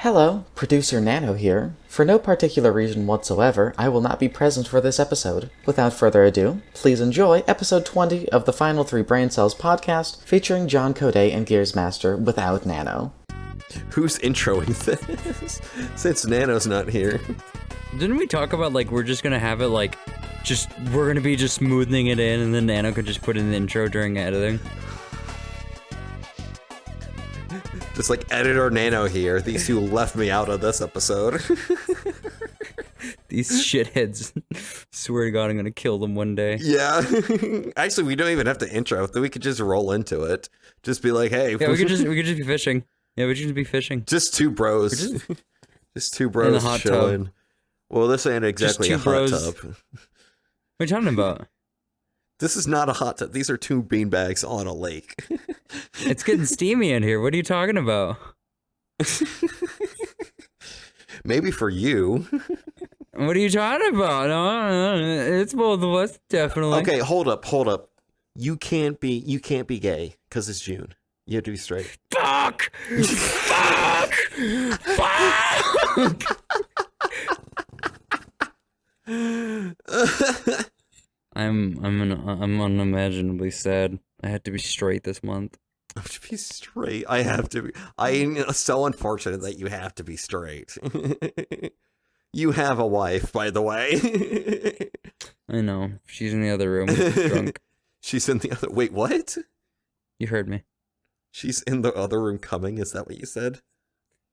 Hello, producer Nano here. For no particular reason whatsoever, I will not be present for this episode. Without further ado, please enjoy episode 20 of the final 3 Braincells podcast featuring John Code and Gears Master without Nano. Who's introing this? Since Nano's not here. Didn't we talk about, we're just gonna have it, we're gonna be just smoothing it in, and then Nano could just put in the intro during editing? Just editor Nano here. These two left me out of this episode. These shitheads. Swear to God, I'm gonna kill them one day. Yeah. Actually, we don't even have to intro. We could just roll into it. Just be like, hey. Yeah, we could just be fishing. Yeah, we could just be fishing. Just two bros. Just two bros in the hot chilling. tub. Well, this ain't exactly a hot tub. What are you talking about? This is not a hot tub. These are two beanbags on a lake. It's getting steamy in here. What are you talking about? Maybe for you. What are you talking about? No, it's both of us, definitely. Okay, hold up. You can't be gay because it's June. You have to be straight. Fuck! Fuck! Fuck! I'm unimaginably sad. I had to be straight this month. I have to be straight. I have to be. I am so unfortunate that you have to be straight. You have a wife, by the way. I know. She's in the other room, drunk. She's in the other. Wait, what? You heard me. She's in the other room coming. Is that what you said?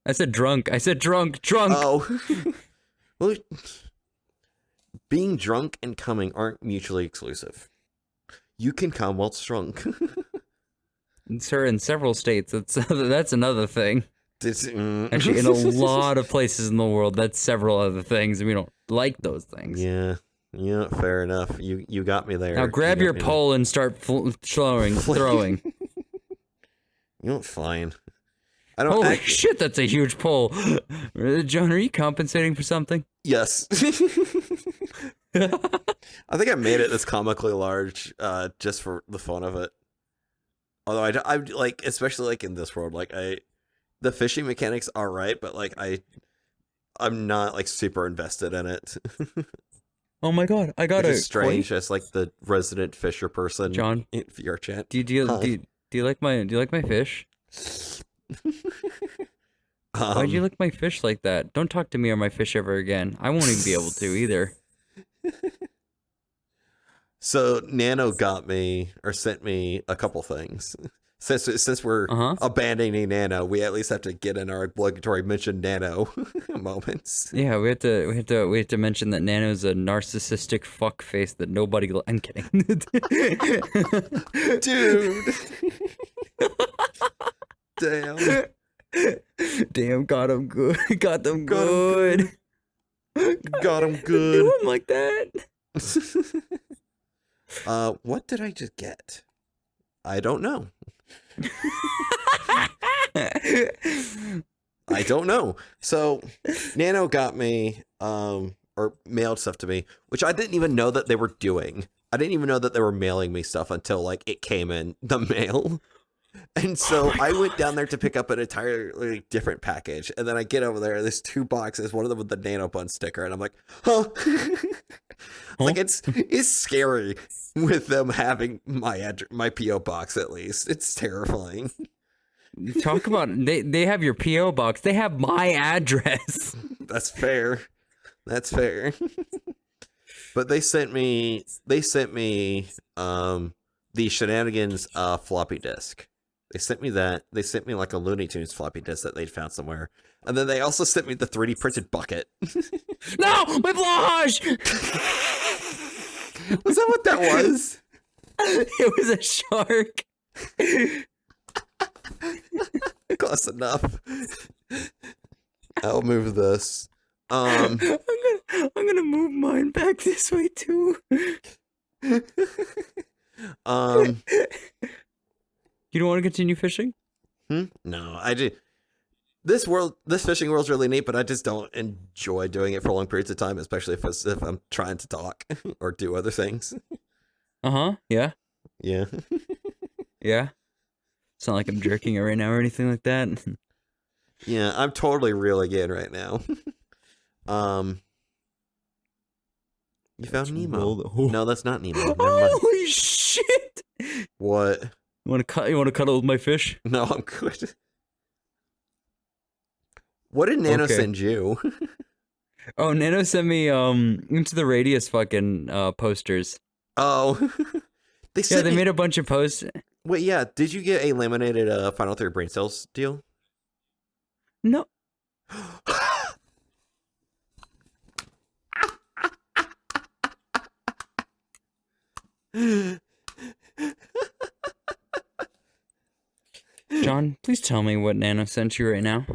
I said drunk. Drunk. Oh. Well, being drunk and coming aren't mutually exclusive. You can come while it's drunk. Sir, in several states, that's another thing. Actually, in a lot of places in the world, that's several other things, and we don't like those things. Yeah, fair enough. You got me there. Now grab your pole and start throwing. You know, fine. I don't. Holy shit, that's a huge pole. John, are you compensating for something? Yes. I think I made it this comically large, just for the fun of it. Although I like, especially in this world, the fishing mechanics are right, but I'm not super invested in it. Oh my God, I got it. It's strange as the resident fisher person. John, in VR chat. Do you like my fish? Why'd you lick my fish like that? Don't talk to me or my fish ever again. I won't even be able to either. So Nano got me, or sent me, a couple things. Since we're abandoning Nano, we at least have to get in our obligatory mention Nano moments. Yeah, we have to mention that Nano's a narcissistic fuckface that nobody. I'm kidding, dude. Damn, got him good. Got them good. Got him good. Do him like that. What did I just get? I don't know. I don't know. So, Nano got me, or mailed stuff to me, which I didn't even know that they were doing. I didn't even know that they were mailing me stuff until it came in the mail. And so I went down there to pick up an entirely different package. And then I get over there, there's two boxes, one of them with the NanoBun sticker. And I'm like, huh? It's scary with them having my P.O. box, at least. It's terrifying. Talk about, they have your P.O. box. They have my address. That's fair. But they sent me the Shenanigans floppy disk. They sent me that. They sent me a Looney Tunes floppy disk that they'd found somewhere. And then they also sent me the 3D printed bucket. No! My blush! Was that what that was? It was a shark. Close enough. I'll move this. I'm gonna move mine back this way too. You don't want to continue fishing? No, I do. This fishing world's really neat, but I just don't enjoy doing it for long periods of time, especially if I'm trying to talk or do other things. Yeah. Yeah. Yeah. It's not like I'm jerking it right now or anything like that. Yeah, I'm totally real again right now. You found Nemo. No, that's not Nemo. Never mind. Holy shit! What? You want to cuddle with my fish? No, I'm good. What did Nano send you? Oh, Nano sent me Into the Radius fucking posters. Oh. They made a bunch of posts. Wait, yeah, did you get a laminated Final 3 Braincells deal? No. John, please tell me what Nano sent you right now.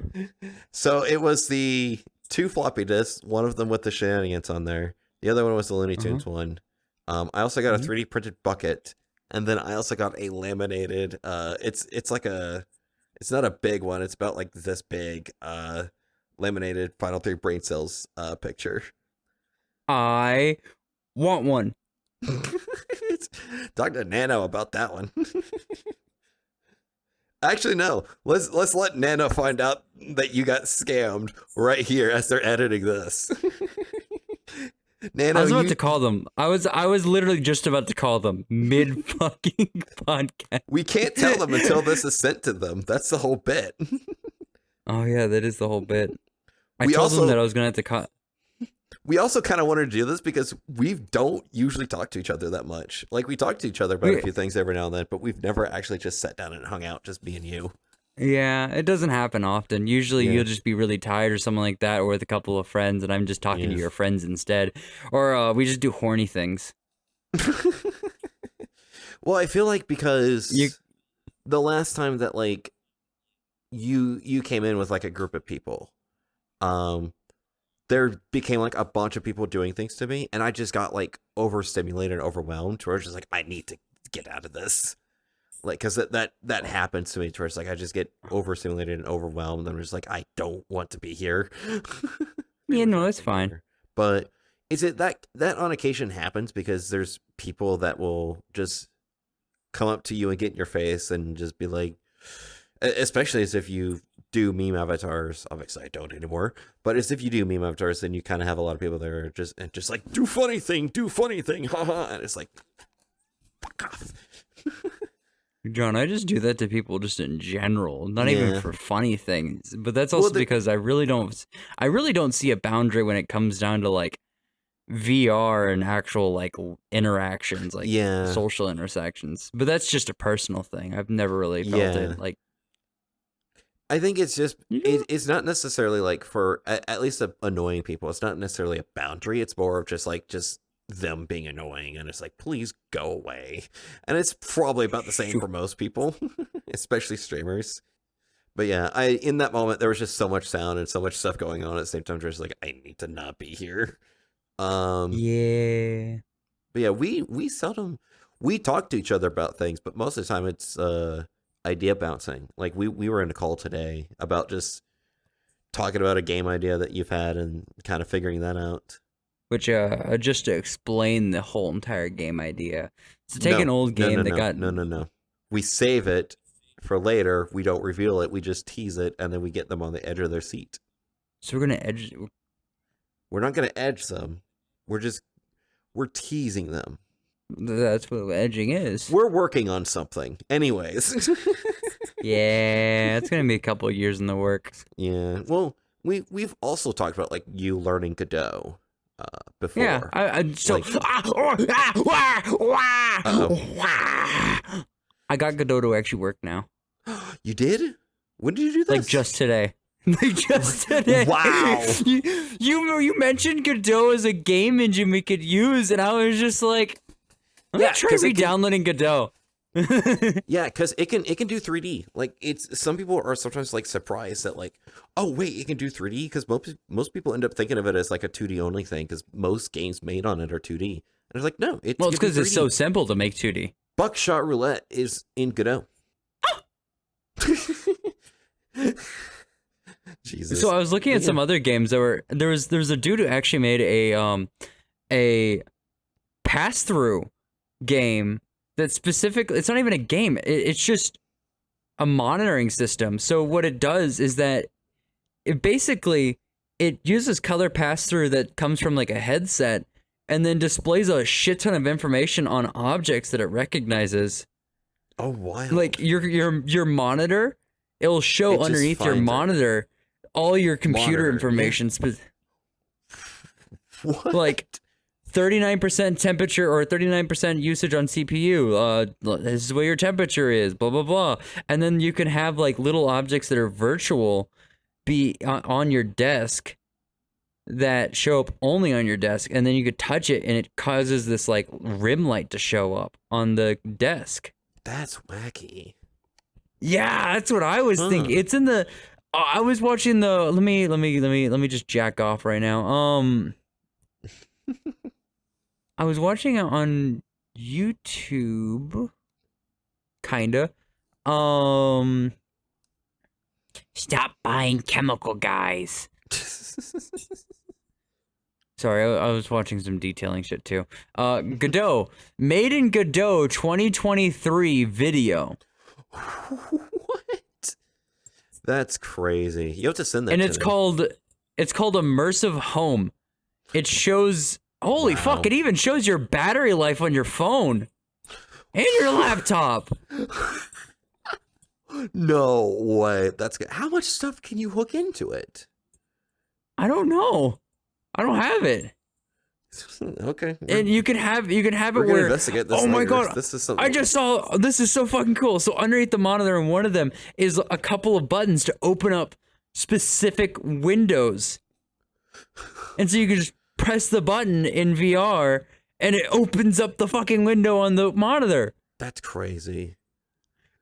So it was the 2 floppy disks, one of them with the shenanigans on there. The other one was the Looney Tunes one. I also got a 3D printed bucket, and then I also got a laminated. It's like it's not a big one. It's about like this big. Laminated Final 3 Braincells picture. I want one. Talk to Nano about that one. Actually, no. Let's let Nano find out that you got scammed right here as they're editing this. Nano, I was about to call them. I was literally just about to call them mid fucking podcast. We can't tell them until this is sent to them. That's the whole bit. Oh yeah, that is the whole bit. I told them that I was gonna have to cut. We also kind of wanted to do this because we don't usually talk to each other that much. Like, we talk to each other about a few things every now and then, but we've never actually just sat down and hung out, just me and you. Yeah, it doesn't happen often. Usually you'll just be really tired or something like that, or with a couple of friends, and I'm just talking to your friends instead. Or we just do horny things. Well, I feel like because the last time that, like, you came in with, like, a group of people, there became like a bunch of people doing things to me, and I just got like overstimulated and overwhelmed, where I was just like, I need to get out of this. Like, because that happens to me, where it's like I just get overstimulated and overwhelmed, and I'm just like, I don't want to be here. Yeah, no, it's fine. But is it that on occasion happens because there's people that will just come up to you and get in your face and just be like, especially as if you do meme avatars. Obviously I don't anymore, but as if you do meme avatars, then you kind of have a lot of people that are just like, do funny thing, haha, and it's like, fuck off. John, I just do that to people just in general, not even for funny things, but that's also because I really don't see a boundary when it comes down to like VR and actual like interactions, like social intersections. But that's just a personal thing. I've never really felt it like. I think it's just, it's not necessarily like for, at least annoying people, it's not necessarily a boundary. It's more of just them being annoying, and it's like, please go away. And it's probably about the same for most people, especially streamers. But yeah, in that moment, there was just so much sound and so much stuff going on at the same time. Just like, I need to not be here. Yeah. But yeah, we talk to each other about things, but most of the time it's, idea bouncing. Like we were in a call today about just talking about a game idea that you've had and kind of figuring that out. Which just to explain the whole entire game idea. So take an old game got No. We save it for later. We don't reveal it. We just tease it, and then we get them on the edge of their seat. So we're gonna edge. We're not gonna edge them. We're teasing them. That's what edging is. We're working on something. Anyways. Yeah, it's going to be a couple of years in the works. Yeah. Well, we've also talked about like you learning Godot before. Yeah. I got Godot to actually work now. You did? When did you do this? Like just today. Just today. Wow. You mentioned Godot as a game engine we could use, and I was just like, I'm gonna try re-downloading Godot. Yeah, because it can do 3D. Like, it's some people are sometimes like surprised that like, oh wait, it can do 3D, because most people end up thinking of it as like a 2D only thing, because most games made on it are 2D. And it's like, no, it's because it's so simple to make 2D. Buckshot Roulette is in Godot. Jesus. So I was looking at some other games that were there's a dude who actually made a pass-through game that's specific. It's not even a game. It's just a monitoring system. So what it does is that it uses color pass-through that comes from like a headset and then displays a shit ton of information on objects that it recognizes. Oh, wild. Like your monitor, it'll show underneath your monitor all your computer information. What? Like 39% temperature or 39% usage on CPU. This is what your temperature is, blah, blah, blah. And then you can have like little objects that are virtual be on your desk that show up only on your desk. And then you could touch it and it causes this like rim light to show up on the desk. That's wacky. Yeah, that's what I was thinking. It's in the, I was watching the, let me just jack off right now. I was watching it on YouTube, kinda. Stop buying chemical guys. Sorry, I was watching some detailing shit too. Godot, Made in Godot 2023 video. What? That's crazy. You have to send that. And to it's me. called Immersive Home. It shows. Holy fuck! It even shows your battery life on your phone and your laptop. No way. That's good. How much stuff can you hook into it? I don't know. I don't have it. Okay. And you can have it where. Investigate this my later. god! This is something. I just saw. This is so fucking cool. So underneath the monitor, and one of them is a couple of buttons to open up specific windows, and so you can just press the button in VR, and it opens up the fucking window on the monitor. That's crazy.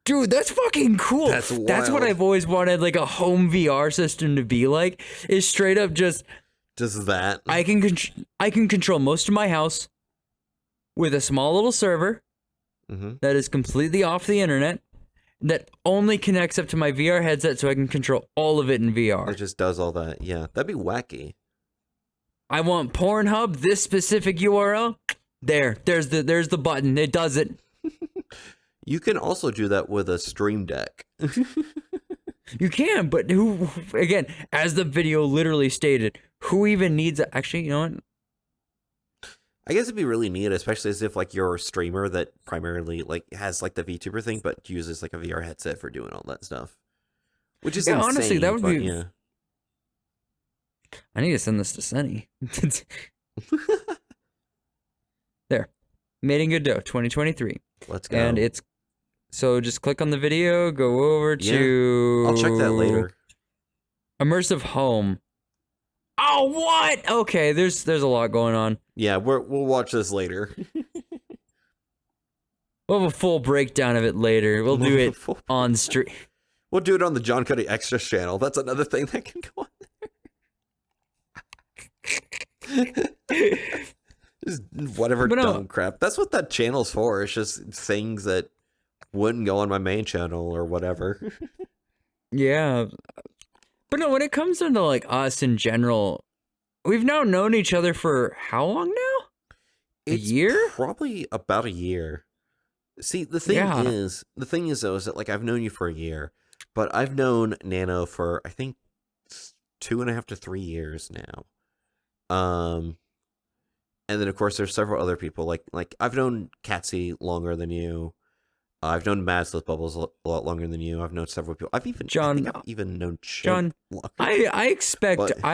Dude, that's fucking cool. That's wild. That's what I've always wanted, like a home VR system to be like. Is straight up just that. I can control most of my house with a small little server that is completely off the internet that only connects up to my VR headset, so I can control all of it in VR. It just does all that. Yeah, that'd be wacky. I want Pornhub, this specific URL. There's the button. It does it. You can also do that with a Stream Deck. You can, but who? Again, as the video literally stated, who even needs it? Actually, you know what? I guess it'd be really neat, especially as if like you're a streamer that primarily like has like the VTuber thing, but uses like a VR headset for doing all that stuff. Which is insane, honestly, that would be. Yeah. I need to send this to Sunny. There, Made in Godot 2023. Let's go. And it's so just click on the video, go over to. I'll check that later. Immersive Home. Oh, what? Okay, there's a lot going on. Yeah, we'll watch this later. We'll have a full breakdown of it later. We'll do it on stream. We'll do it on the John Cuddy Extras channel. That's another thing that can go on there. Just whatever dumb crap. That's what that channel's for. It's just things that wouldn't go on my main channel or whatever. Yeah. But no, when it comes into like us in general, we've now known each other for how long now? A year? Probably about a year. See, the thing is though, is that like I've known you for a year, but I've known Nano for I think 2.5 to 3 years now. And then of course there's several other people like I've known Catsy longer than you. I've known Mads with Bubbles a lot longer than you. I've known several people. I think I've even known Chip longer. I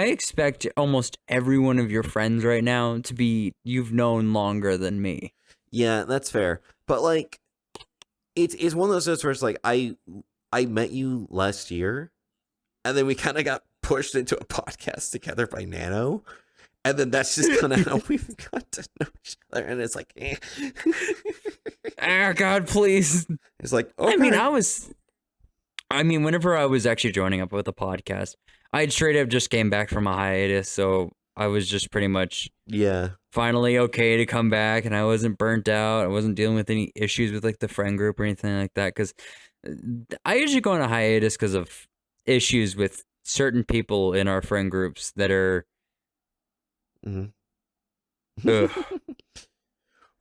expect almost every one of your friends right now to be you've known longer than me. Yeah, that's fair. But like, it's one of those where it's like I met you last year, and then we kind of got pushed into a podcast together by Nano, and then that's just kind of how we've got to know each other. And it's like, oh God, please. It's like, okay. I mean, whenever I was actually joining up with a podcast, I straight up just came back from a hiatus, so I was just pretty much finally okay to come back, and I wasn't burnt out. I wasn't dealing with any issues with like the friend group or anything like that, because I usually go on a hiatus because of issues with certain people in our friend groups that are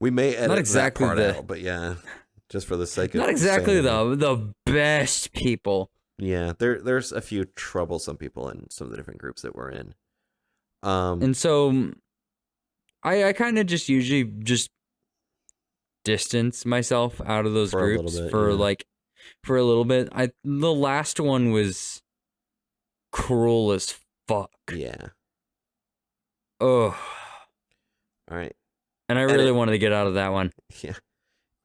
we may edit not exactly that part out, but yeah, just for the sake of not exactly the best people. Yeah, there's a few troublesome people in some of the different groups that we're in. And so I kind of just usually just distance myself out of those groups for a little bit. The last one was cruel as fuck. Yeah. Oh. All right. And I really wanted to get out of that one. Yeah.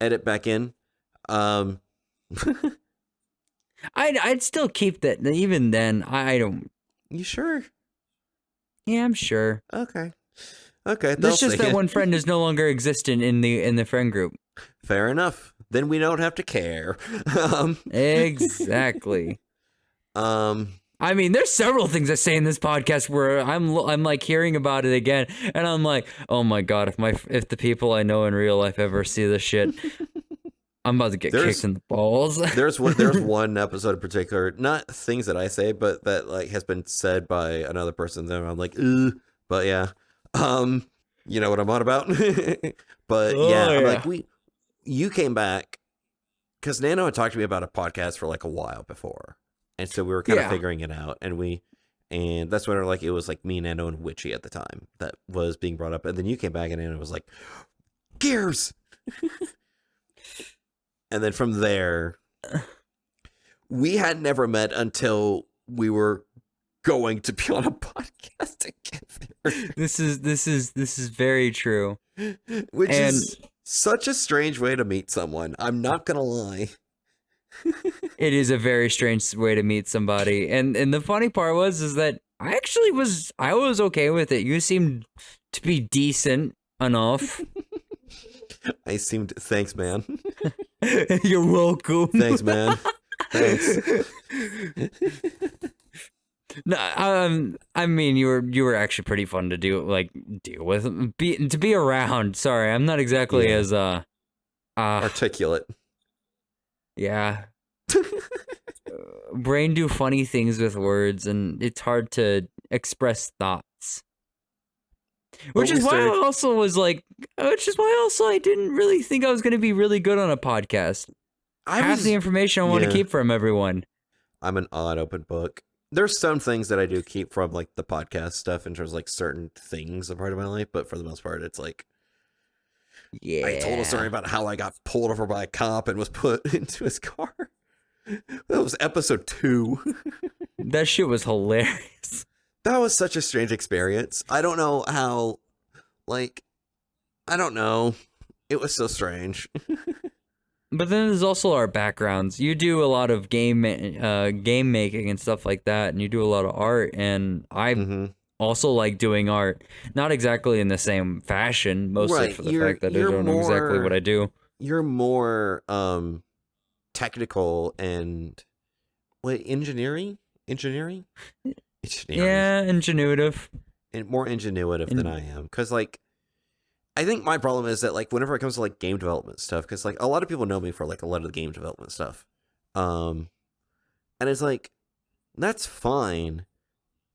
Edit back in. I'd still keep that. Even then, I don't. You sure? Yeah, I'm sure. Okay. It's just that one friend is no longer existent in the friend group. Fair enough. Then we don't have to care. Exactly. I mean, there's several things I say in this podcast where I'm like hearing about it again, and I'm like, oh my god, if the people I know in real life ever see this shit, I'm about to get kicked in the balls. there's one episode in particular, not things that I say, but that like has been said by another person. Then I'm like, but yeah, you know what I'm on about. But I'm like, you came back because Nano had talked to me about a podcast for like a while before. And so we were kind of figuring it out, and that's when it was like me, Nano, and Witchy at the time that was being brought up. And then you came back, and Nano was like, Gears! And then from there, we had never met until we were going to be on a podcast together. This is very true. Which is such a strange way to meet someone. I'm not gonna lie. It is a very strange way to meet somebody, and the funny part is that I was okay with it. You seemed to be decent enough. Thanks, man. You're welcome. Thanks, man. Thanks. No, I mean you were actually pretty fun to deal with, to be around. Sorry, I'm not exactly as articulate. Yeah. Brain do funny things with words, and it's hard to express thoughts. Which is why I didn't really think I was going to be really good on a podcast. Half the information I want to keep from everyone. I'm an odd open book. There's some things that I do keep from like the podcast stuff in terms of like certain things a part of my life, but for the most part, it's like, yeah, I told a story about how I got pulled over by a cop and was put into his car. That was episode 2. That shit was hilarious. That was such a strange experience. I don't know how, I don't know. It was so strange. But then there's also our backgrounds. You do a lot of game making and stuff like that, and you do a lot of art, and I also like doing art. Not exactly in the same fashion, mostly for the fact that I don't know exactly what I do. You're more technical and engineering? Yeah, ingenuitive. And more ingenuitive than I am. Because, I think my problem is that, whenever it comes to, game development stuff, because, a lot of people know me for, a lot of the game development stuff. And it's, that's fine.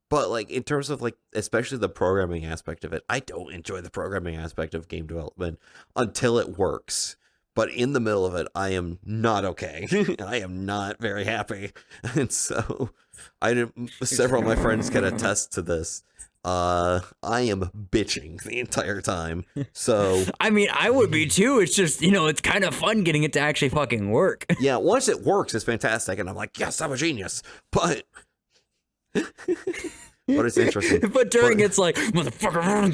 But, in terms of, especially the programming aspect of it, I don't enjoy the programming aspect of game development until it works. But in the middle of it, I am not okay. I am not very happy. And so, several of my friends can attest to this. I am bitching the entire time. So I mean, I would be too. It's just, it's kind of fun getting it to actually fucking work. Yeah, once it works, it's fantastic, and I'm like, yes, I'm a genius. But it's interesting. But during it's like, motherfucker,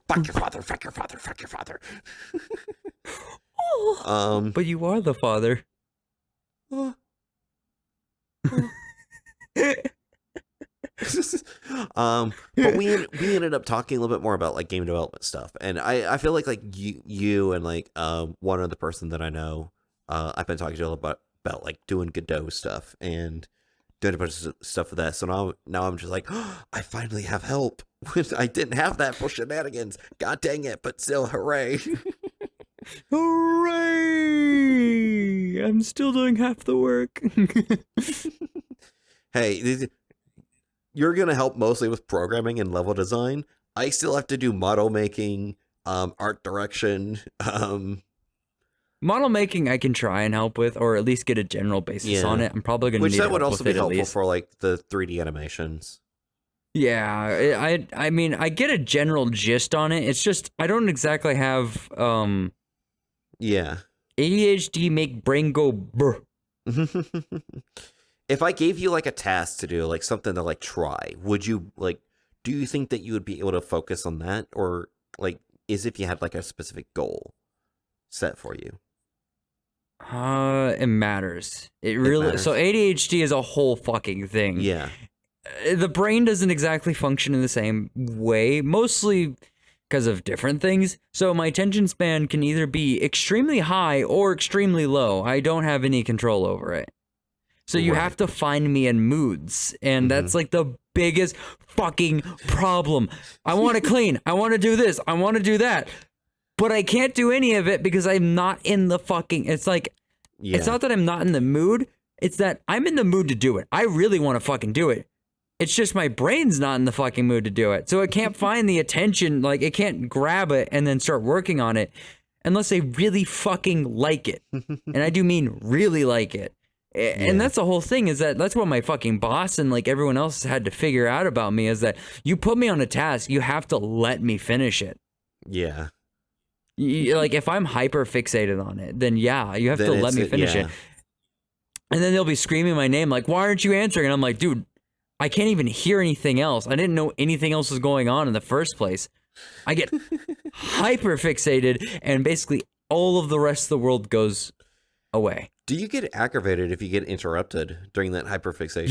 fuck your father, fuck your father, fuck your father. But you are the father. But we ended up talking a little bit more about game development stuff, and I feel like you and one other person that I know, I've been talking to a little about doing Godot stuff and doing a bunch of stuff with that. So now I'm just I finally have help. I didn't have that for shenanigans. God dang it! But still, hooray! Hooray! I'm still doing half the work. Hey, you're going to help mostly with programming and level design. I still have to do model making, art direction, Model making I can try and help with, or at least get a general basis on it. I'm probably going to need that would also be helpful for like the 3D animations. Yeah, I mean, I get a general gist on it. It's just I don't exactly have ADHD make brain go brr. If I gave you like a task to do, like something to like try, would you like? Do you think that you would be able to focus on that, or like, is if you had like a specific goal set for you? It matters. It really matters. So ADHD is a whole fucking thing. Yeah. The brain doesn't exactly function in the same way, mostly because of different things. So my attention span can either be extremely high or extremely low. I don't have any control over it. So you have to find me in moods, and that's like the biggest fucking problem. I want to clean. I want to do this. I want to do that. But I can't do any of it because I'm not in the fucking... It's like... Yeah. It's not that I'm not in the mood. It's that I'm in the mood to do it. I really want to fucking do it. It's just my brain's not in the fucking mood to do it. So it can't find the attention. Like, it can't grab it and then start working on it unless they really fucking like it. And I do mean really like it. And that's the whole thing, is that that's what my fucking boss and like everyone else had to figure out about me, is that you put me on a task, you have to let me finish it. Yeah. Like, if I'm hyper fixated on it, then yeah, you have to let me finish it. And then they'll be screaming my name, like, why aren't you answering? And I'm like, dude, I can't even hear anything else. I didn't know anything else was going on in the first place. I get hyper fixated, and basically all of the rest of the world goes away. Do you get aggravated if you get interrupted during that hyperfixation?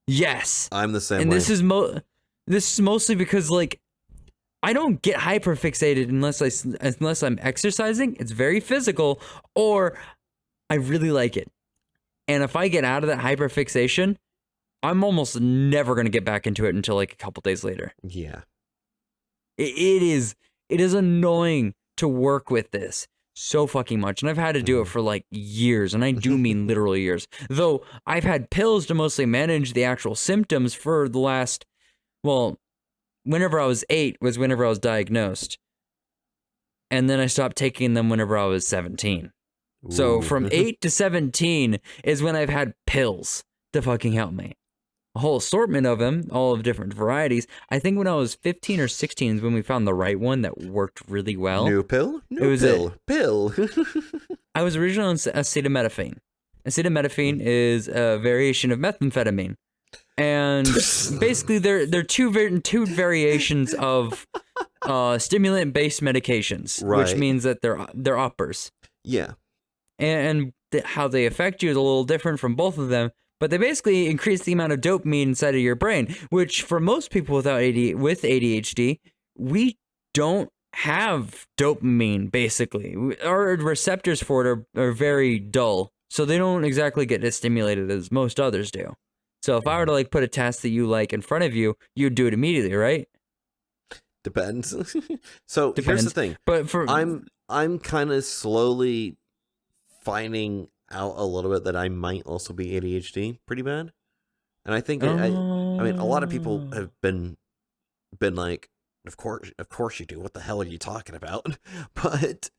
Yes. I'm the same way. And this is mostly because, like, I don't get hyperfixated unless I'm exercising. It's very physical, or I really like it. And if I get out of that hyperfixation, I'm almost never going to get back into it until like a couple days later. Yeah. It is annoying to work with this so fucking much. And I've had to do it for like years, and I do mean literal years. Though I've had pills to mostly manage the actual symptoms for the last, well, whenever I was 8 was whenever I was diagnosed. And then I stopped taking them whenever I was 17. Ooh. So from 8 to 17 is when I've had pills to fucking help me. A whole assortment of them, all of different varieties. I think when I was 15 or 16 is when we found the right one that worked really well. New pill? Pill. I was originally on acetaminophen. Acetaminophen is a variation of methamphetamine. And basically, they're two variations of stimulant-based medications, which means that they're uppers. Yeah, and how they affect you is a little different from both of them. But they basically increase the amount of dopamine inside of your brain, which for most people with ADHD, we don't have dopamine. Basically, our receptors for it are very dull, so they don't exactly get as stimulated as most others do. So if I were to like put a task that you like in front of you, you'd do it immediately, right? Depends. So here's the thing. But I'm kind of slowly finding out a little bit that I might also be ADHD pretty bad. And I think I mean a lot of people have been like, of course you do. What the hell are you talking about? But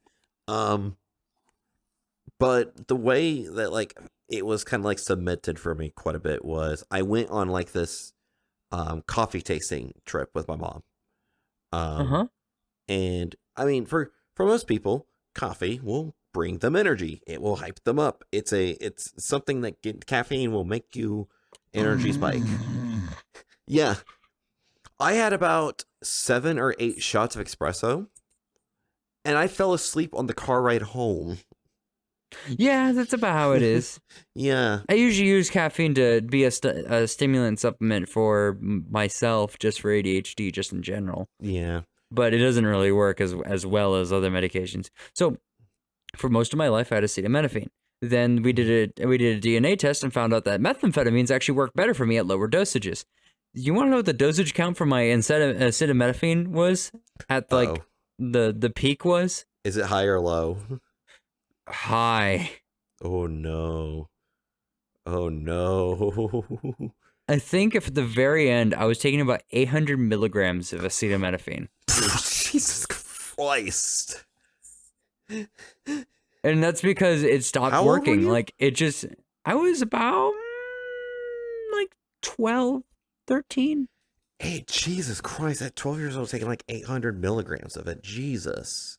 the way that like it was kind of like cemented for me quite a bit was I went on like this coffee tasting trip with my mom. And I mean for most people, coffee will bring them energy. It will hype them up. It's something that caffeine will make you energy spike. Yeah. I had about 7 or 8 shots of espresso, and I fell asleep on the car ride home. Yeah, that's about how it is. Yeah. I usually use caffeine to be a stimulant supplement for myself, just for ADHD, just in general. Yeah. But it doesn't really work as well as other medications. So for most of my life, I had acetaminophen. Then we did a DNA test and found out that methamphetamines actually work better for me at lower dosages. You want to know what the dosage count for my acetaminophen was at like the peak was? Is it high or low? High. Oh no. I think if at the very end I was taking about 800 milligrams of acetaminophen. Jesus Christ. And that's because it stopped How old were working. you? Like, I was about, like, 12, 13. Hey, Jesus Christ, at 12 years old, taking like 800 milligrams of it. Jesus.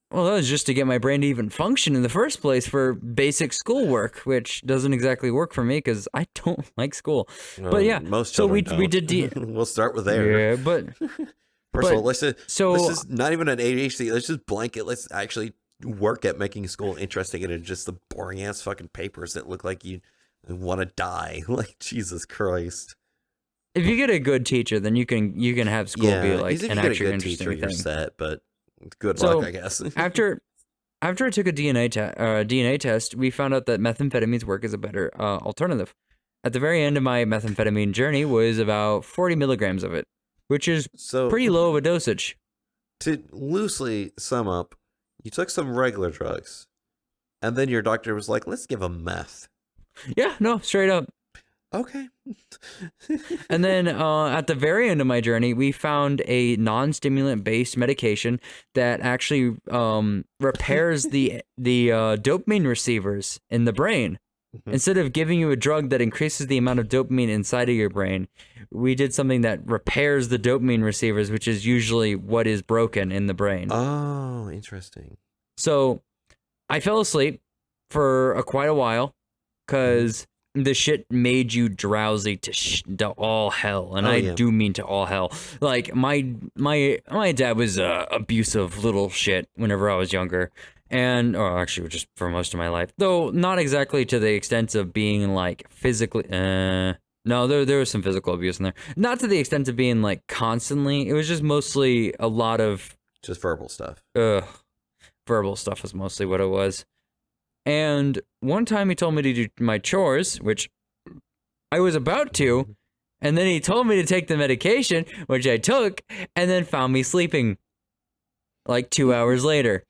Well, that was just to get my brain to even function in the first place for basic schoolwork, which doesn't exactly work for me because I don't like school. But yeah, most so we children did. We'll start with there. Yeah, but First of all, this so is not even an ADHD. Let's just blanket. Let's actually work at making school interesting and just the boring ass fucking papers that look like you want to die. Like, Jesus Christ. if you get a good teacher, then you can have school be like an actually interesting thing. You're set, but good So, luck, I guess. after I took a DNA test, we found out that methamphetamine's work is a better alternative. At the very end of my methamphetamine journey was about 40 milligrams of it, which is pretty low of a dosage. To loosely sum up, you took some regular drugs, and then your doctor was like, let's give him meth. Yeah, no, straight up. Okay. And then at the very end of my journey, we found a non-stimulant based medication that actually repairs the dopamine receivers in the brain. Mm-hmm. Instead of giving you a drug that increases the amount of dopamine inside of your brain, we did something that repairs the dopamine receivers, which is usually what is broken in the brain. Oh, interesting. So I fell asleep for quite a while because the shit made you drowsy to all hell, and I do mean to all hell. Like my dad was a abusive little shit whenever I was younger, and actually just for most of my life, though not exactly to the extent of being like physically. No, there was some physical abuse in there, not to the extent of being like constantly. It was just mostly a lot of just verbal stuff. Verbal stuff is mostly what it was. And one time he told me to do my chores, which I was about to, and then he told me to take the medication, which I took, and then found me sleeping like 2 hours later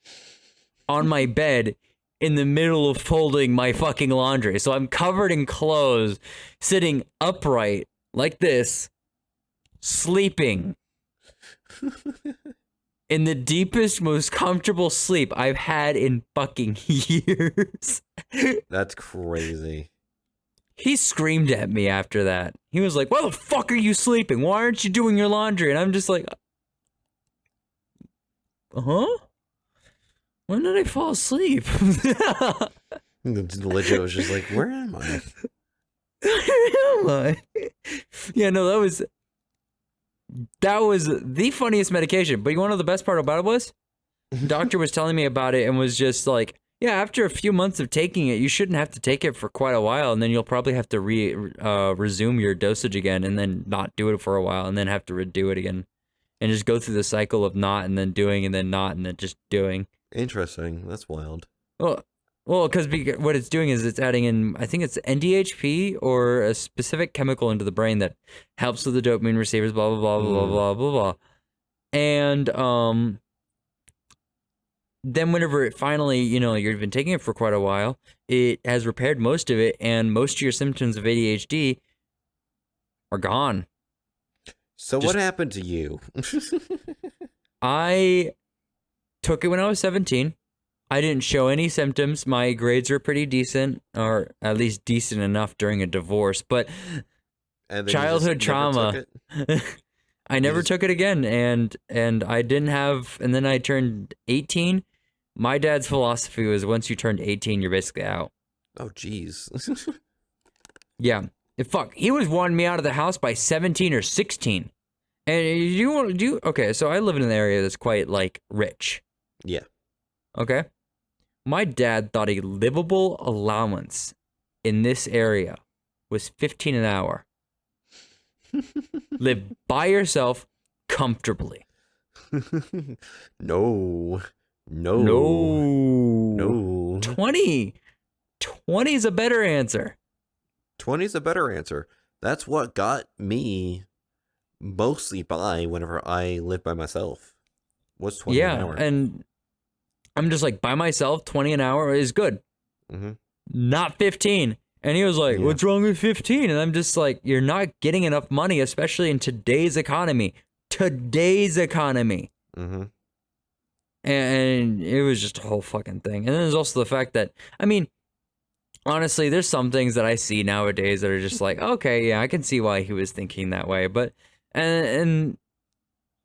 on my bed in the middle of folding my fucking laundry. So I'm covered in clothes, sitting upright like this, sleeping. In the deepest, most comfortable sleep I've had in fucking years. That's crazy. He screamed at me after that. He was like, why the fuck are you sleeping? Why aren't you doing your laundry? And I'm just like, huh? When did I fall asleep? Legit was just like, where am I? Where am I? Yeah, no, that was the funniest medication. But you want to know the best part about it was? The doctor was telling me about it and was just like, yeah, after a few months of taking it, you shouldn't have to take it for quite a while, and then you'll probably have to resume your dosage again, and then not do it for a while, and then have to redo it again, and just go through the cycle of not, and then doing, and then not, and then just doing. Interesting. That's wild. Well, because what it's doing is it's adding in, I think it's NDHP or a specific chemical into the brain that helps with the dopamine receivers, blah, blah, blah, blah, blah, blah, blah. And then whenever it finally, you've been taking it for quite a while, it has repaired most of it, and most of your symptoms of ADHD are gone. So what happened to you? I took it when I was 17. I didn't show any symptoms. My grades were pretty decent, or at least decent enough during a divorce, but childhood trauma. I never took it again, and I didn't have, and then I turned 18. My dad's philosophy was once you turned 18, you're basically out. Oh, jeez. Yeah. He was wanting me out of the house by 17 or 16. And okay, so I live in an area that's quite, like, rich. Yeah. Okay? My dad thought a livable allowance in this area was $15 an hour. Live by yourself comfortably. No. 20 is a better answer. 20 is a better answer. That's what got me mostly by whenever I lived by myself. Was 20 an hour. Yeah, and I'm just like, by myself, 20 an hour is good. Mm-hmm. Not 15. And he was like, what's wrong with 15? And I'm just like, you're not getting enough money, especially in today's economy. Mm-hmm. And it was just a whole fucking thing. And then there's also the fact that, I mean, honestly, there's some things that I see nowadays that are just like, okay, yeah, I can see why he was thinking that way, but and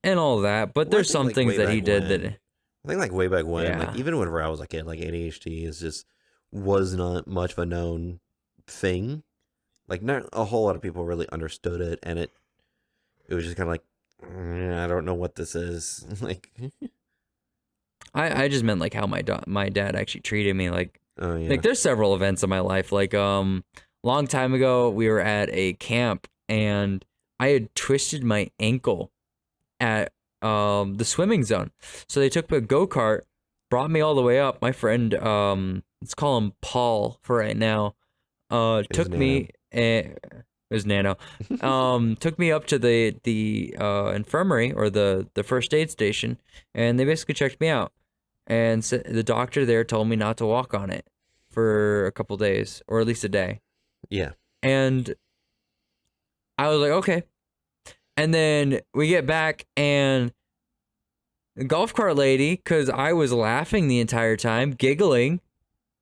all that. But there's some things that he did that I think like way back when, Yeah. like even whenever I was a kid, like ADHD was not much of a known thing. Like not a whole lot of people really understood it, and it was just kind of like, I don't know what this is. Like, I just meant like how my dad actually treated me. Like, oh yeah, like there's several events in my life. Like long time ago, we were at a camp and I had twisted my ankle at the swimming zone. So they took a go-kart, brought me all the way up. My friend, let's call him Paul for right now, took me. It was Nano. Took me up to the infirmary or the first aid station, and they basically checked me out. And the doctor there told me not to walk on it for a couple days, or at least a day. Yeah. And I was like, okay. And then we get back, and the golf cart lady, because I was laughing the entire time, giggling.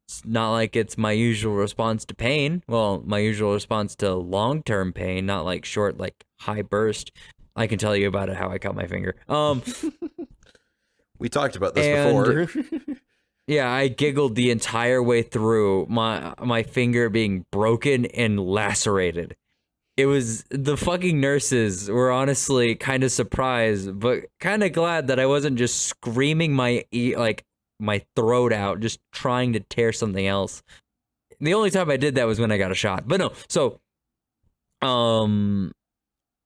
It's not like it's my usual response to pain. Well, my usual response to long-term pain, not like short, like high burst. I can tell you about it, how I cut my finger. We talked about this before. Yeah, I giggled the entire way through, my finger being broken and lacerated. It was, the fucking nurses were honestly kind of surprised, but kind of glad that I wasn't just screaming my throat out, just trying to tear something else. The only time I did that was when I got a shot. But no, so, what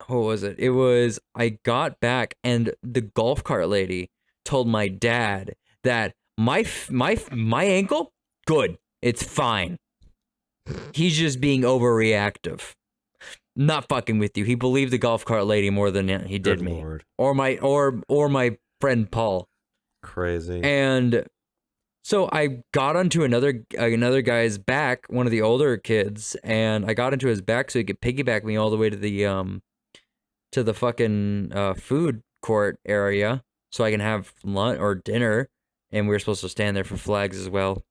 was it? It was, I got back and the golf cart lady told my dad that my ankle, good, it's fine. He's just being overreactive. Not fucking with you. He believed the golf cart lady more than he did me. Lord. Or my friend Paul. Crazy. And so I got onto another guy's back, one of the older kids, and I got into his back so he could piggyback me all the way to the fucking food court area so I can have lunch or dinner, and we were supposed to stand there for flags as well.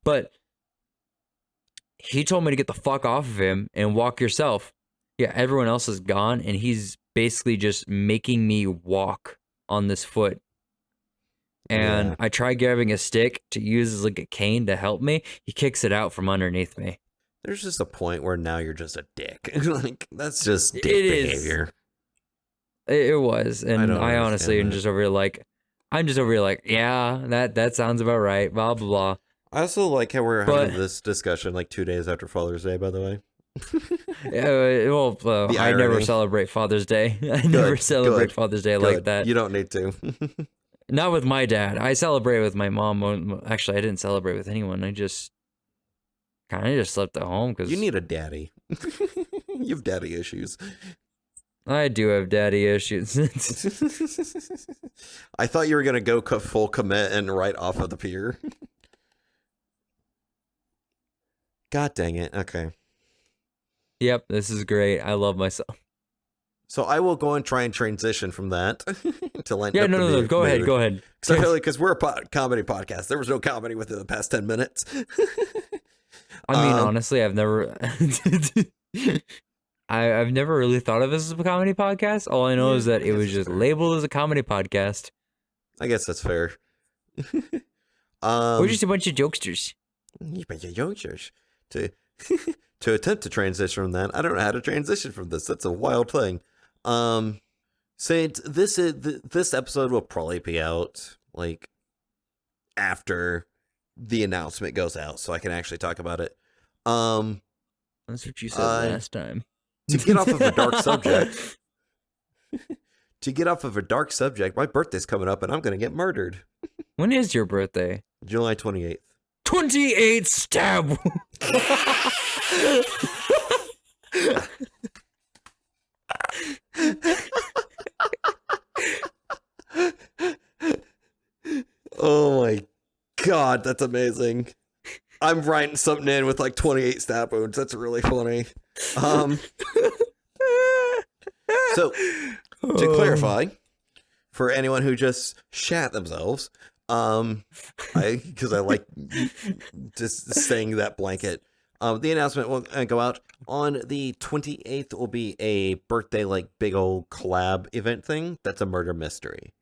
But he told me to get the fuck off of him and walk yourself. Yeah, everyone else is gone, and he's basically just making me walk on this foot. And Yeah. I try grabbing a stick to use as like a cane to help me. He kicks it out from underneath me. There's just a point where now you're just a dick. Like, that's just dick It is. behavior. It was, and I understand honestly am that. just over here like, yeah, that sounds about right. Blah blah blah. I also like how we're having this discussion like 2 days after Father's Day, by the way. I never celebrate Father's Day. I never celebrate Father's Day like that. You don't need to. Not with my dad. I celebrate with my mom. Actually, I didn't celebrate with anyone. I just kind of just slept at home because You need a daddy. You have daddy issues. I do have daddy issues. I thought you were going to go full commit and right off of the pier. God dang it. Okay. Yep, this is great. I love myself. So I will go and try and transition from that to line Yeah, up no. Go ahead. Because we're a comedy podcast. There was no comedy within the past 10 minutes. I mean, honestly, I've never, I've never really thought of this as a comedy podcast. All I know is that it was just labeled as a comedy podcast. I guess that's fair. We're just a bunch of jokesters. To attempt to transition from that, I don't know how to transition from this. That's a wild thing. Saint, this episode will probably be out like after the announcement goes out, so I can actually talk about it. That's what you said last time. To get off of a dark subject. My birthday's coming up, and I'm gonna get murdered. When is your birthday? July 28th. 28 stab. Oh my god, that's amazing. I'm writing something in with like 28 stab wounds. That's really funny. So to clarify, for anyone who just shat themselves. Because I like just saying that blanket. The announcement will go out on the 28th. Will be a birthday, like, big old collab event thing. That's a murder mystery.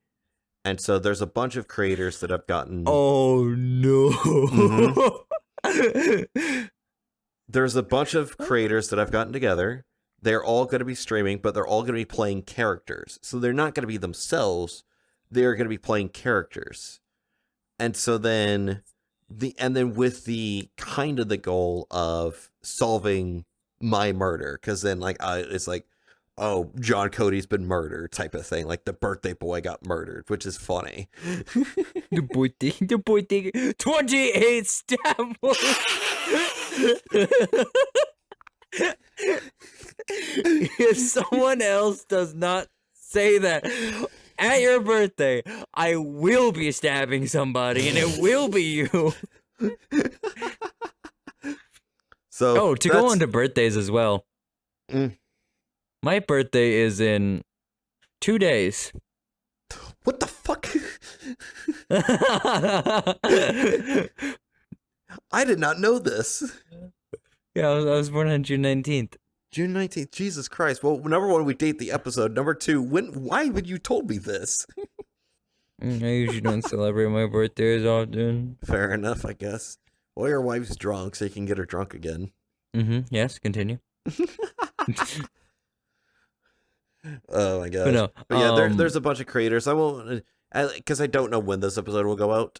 And so there's a bunch of creators that have gotten... Oh, no. Mm-hmm. There's a bunch of creators that have gotten together. They're all going to be streaming, but they're all going to be playing characters. So they're not going to be themselves. They're going to be playing characters. And so then... with the kind of the goal of solving my murder, because then like it's like, oh, John Cody's been murdered type of thing, like the birthday boy got murdered, which is funny. the birthday 28 stab wounds. If someone else does not say that at your birthday, I will be stabbing somebody, and it will be you. So, to go on to birthdays as well. My birthday is in 2 days. What the fuck? I did not know this. Yeah, I was born on June 19th. June 19th. Jesus Christ. Well, number one, we date the episode. Number two, why would you told me this? I usually don't celebrate my birthday as often. Fair enough, I guess. Well, your wife's drunk, so you can get her drunk again. Yes, continue. Oh my gosh. But yeah, there's a bunch of creators. I won't, because I don't know when this episode will go out.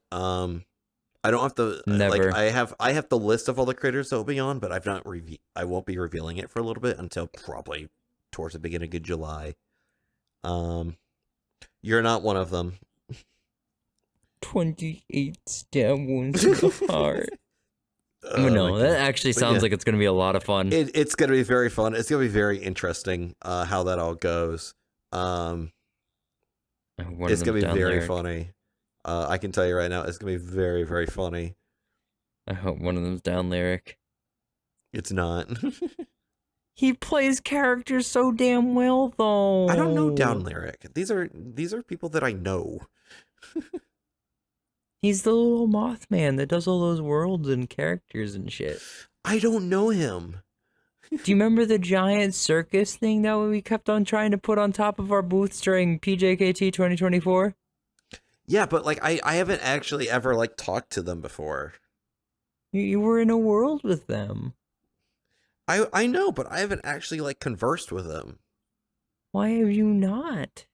I don't have to. Never. Like, I have the list of all the creators that will be on, but I won't be revealing it for a little bit until probably towards the beginning of July. You're not one of them. 28 stab wounds in the heart. No, that actually sounds like it's going to be a lot of fun. It's going to be very fun. It's going to be very interesting how that all goes. It's going to be very funny. I can tell you right now, it's going to be very, very funny. I hope one of them's down lyric. It's not. He plays characters so damn well, though. I don't know down lyric. These are people that I know. He's the little Mothman that does all those worlds and characters and shit. I don't know him. Do you remember the giant circus thing that we kept on trying to put on top of our booths during PJKT 2024? Yeah, but like I haven't actually ever like talked to them before. You were in a world with them. I know, but I haven't actually like conversed with them. Why have you not?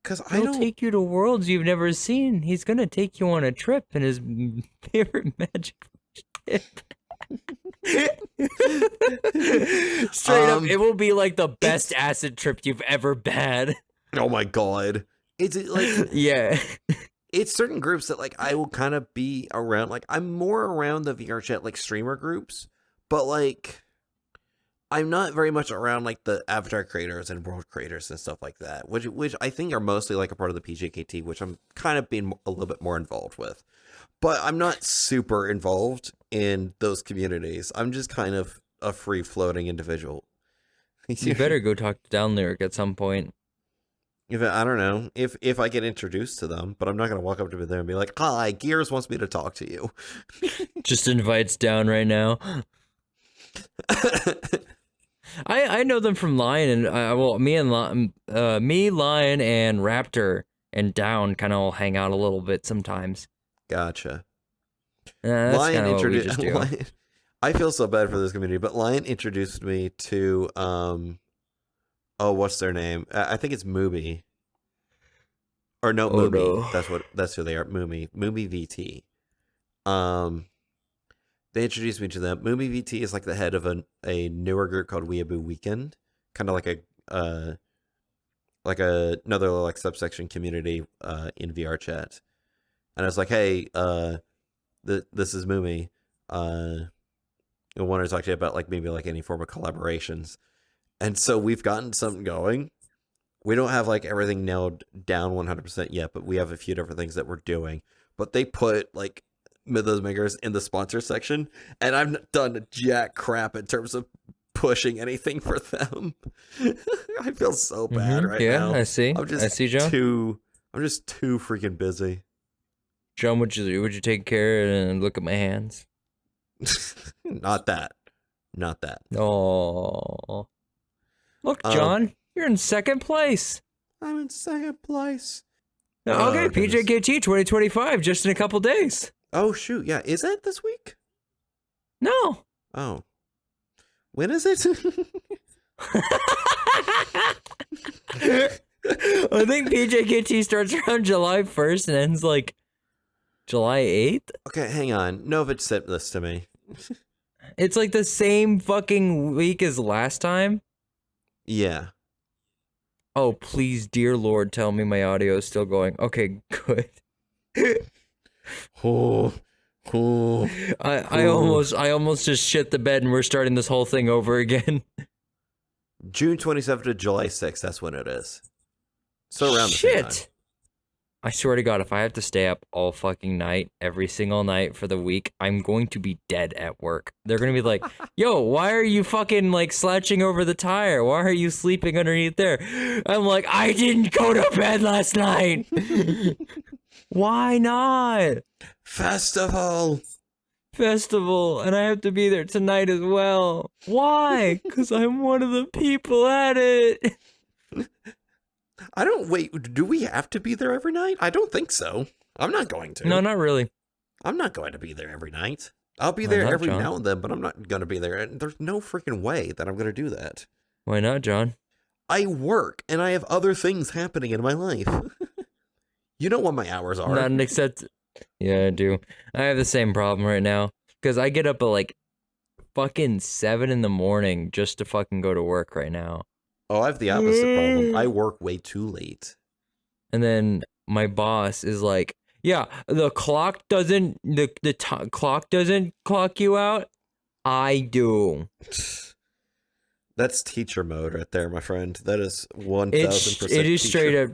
Because He'll take you to worlds you've never seen. He's gonna take you on a trip in his favorite magic ship. Straight up, it will be like the best acid trip you've ever had. Oh my god. It's like yeah. It's certain groups that like I will kind of be around. Like I'm more around the VR chat like streamer groups, but like I'm not very much around like the avatar creators and world creators and stuff like that, which I think are mostly like a part of the PJKT, which I'm kind of being a little bit more involved with. But I'm not super involved in those communities. I'm just kind of a free floating individual. You better go talk to Down Lyric at some point. I don't know if I get introduced to them, but I'm not gonna walk up to them and be like, "Hi, Gears wants me to talk to you." Just invites Down right now. I know them from Lion and me, Lion, and Raptor and Down kind of all hang out a little bit sometimes. Gotcha. That's Lion what we just do. I feel so bad for this community, but Lion introduced me to what's their name? I think it's Moomy. Or no, Moomy. No. That's who they are. Moomy VT. They introduced me to them. Moomy VT is like the head of a newer group called Weeaboo Weekend, kind of like another like subsection community in VR chat. And I was like, hey, this is Moomy. I wanted to talk to you about like maybe like any form of collaborations. And so we've gotten something going. We don't have like everything nailed down 100% yet, but we have a few different things that we're doing. But they put like those makers in the sponsor section, and I've done jack crap in terms of pushing anything for them. I feel so bad right now. Yeah, I see. I see, John. I'm just too freaking busy. John, would you take care and look at my hands? Not that. Oh. Look, John, you're in second place. I'm in second place. Okay, PJKT 2025, just in a couple days. Oh, shoot. Yeah. Is that this week? No. Oh. When is it? I think PJKT starts around July 1st and ends like July 8th. Okay, hang on. Novich sent this to me. It's like the same fucking week as last time. Yeah. Oh, please, dear Lord, tell me my audio is still going. Okay, good. I almost just shit the bed and we're starting this whole thing over again. June 27th to July 6th, that's when it is. So around the same time. I swear to God, if I have to stay up all fucking night, every single night for the week, I'm going to be dead at work. They're going to be like, yo, why are you fucking like slouching over the tire? Why are you sleeping underneath there? I'm like, I didn't go to bed last night. Why not? Festival, and I have to be there tonight as well. Why? Because I'm one of the people at it. Do we have to be there every night? I don't think so. I'm not going to. No, not really. I'm not going to be there every night. I'll be there every now and then, but I'm not going to be there. And there's no freaking way that I'm going to do that. Why not, John? I work, and I have other things happening in my life. You know what my hours are. Not except... Yeah, I do. I have the same problem right now. Because I get up at like fucking 7 in the morning just to fucking go to work right now. Oh, I have the opposite problem. I work way too late. And then my boss is like, yeah, the clock doesn't clock doesn't clock you out. I do. That's teacher mode right there, my friend. That is 1000%. It is straight up.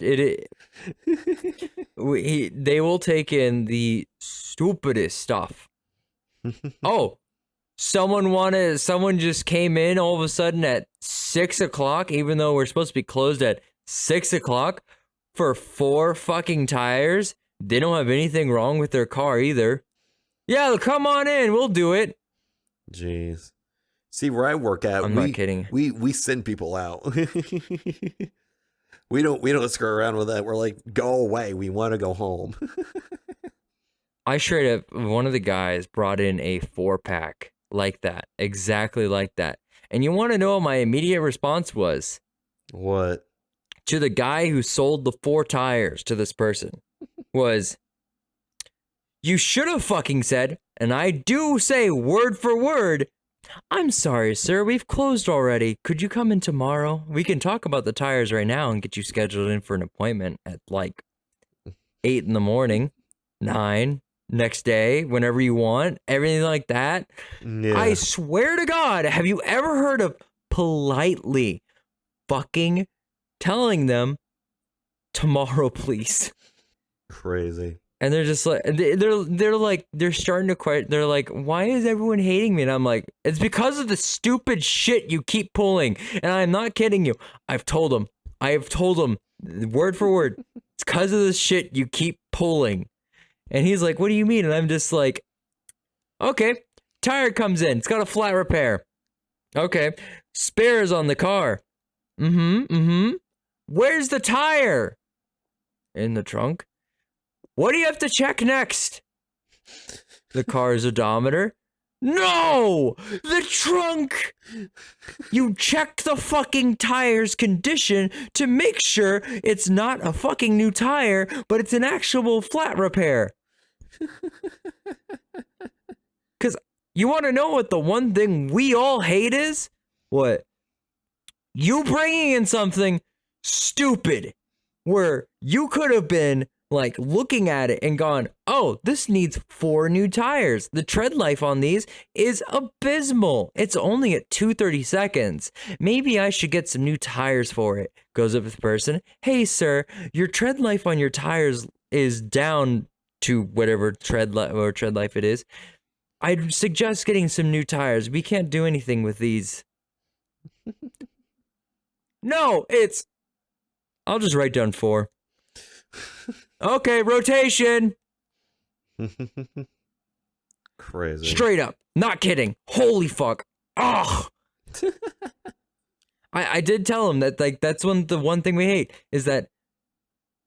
They will take in the stupidest stuff. Oh, someone just came in all of a sudden at 6 o'clock, even though we're supposed to be closed at 6 o'clock for 4 fucking tires. They don't have anything wrong with their car either. Yeah, come on in. We'll do it. Jeez. See, where I work at, not kidding. We send people out. We don't screw around with that. We're like, go away. We want to go home. I straight up, one of the guys brought in a 4-pack like that, exactly like that. And you want to know what my immediate response was? What? To the guy who sold the 4 tires to this person was, you should have fucking said, and I do say word for word, I'm sorry, sir, we've closed already. Could you come in tomorrow? We can talk about the tires right now and get you scheduled in for an appointment at like 8 in the morning, 9, next day, whenever you want, everything like that. Yeah. I swear to God, have you ever heard of politely fucking telling them tomorrow, please? Crazy. And they're just like, they're starting to quite, they're like, why is everyone hating me? And I'm like, it's because of the stupid shit you keep pulling. And I'm not kidding you. I have told them word for word. It's because of the shit you keep pulling. And he's like, what do you mean? And I'm just like, okay, tire comes in. It's got a flat repair. Okay. Spares on the car. Where's the tire? In the trunk. What do you have to check next? The car's odometer? No! The trunk! You checked the fucking tire's condition to make sure it's not a fucking new tire, but it's an actual flat repair. Because you want to know what the one thing we all hate is? What? You bringing in something stupid where you could have been like looking at it and gone, oh, this needs 4 new tires. The tread life on these is abysmal. It's only at 230 seconds. Maybe I should get some new tires for it. Goes up to the person. Hey, sir, your tread life on your tires is down to whatever tread life it is. I'd suggest getting some new tires. We can't do anything with these. No, it's... I'll just write down 4. Okay, rotation. Crazy. Straight up. Not kidding. Holy fuck. Ugh. I did tell him that, like, that's the one thing we hate is that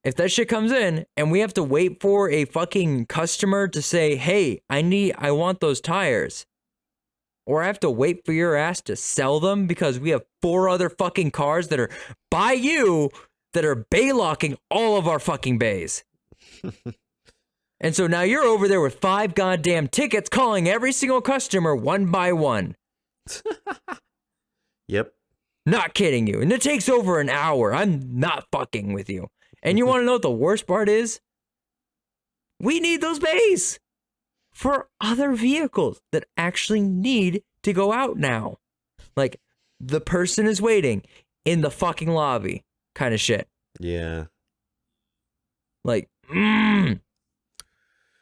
if that shit comes in and we have to wait for a fucking customer to say, hey, I want those tires, or I have to wait for your ass to sell them because we have 4 other fucking cars that are by you that are bay locking all of our fucking bays. And so now you're over there with 5 goddamn tickets calling every single customer one by one. Yep. Not kidding you. And it takes over an hour. I'm not fucking with you. And you want to know what the worst part is? We need those bays for other vehicles that actually need to go out now. Like, the person is waiting in the fucking lobby kind of shit. Yeah. Like,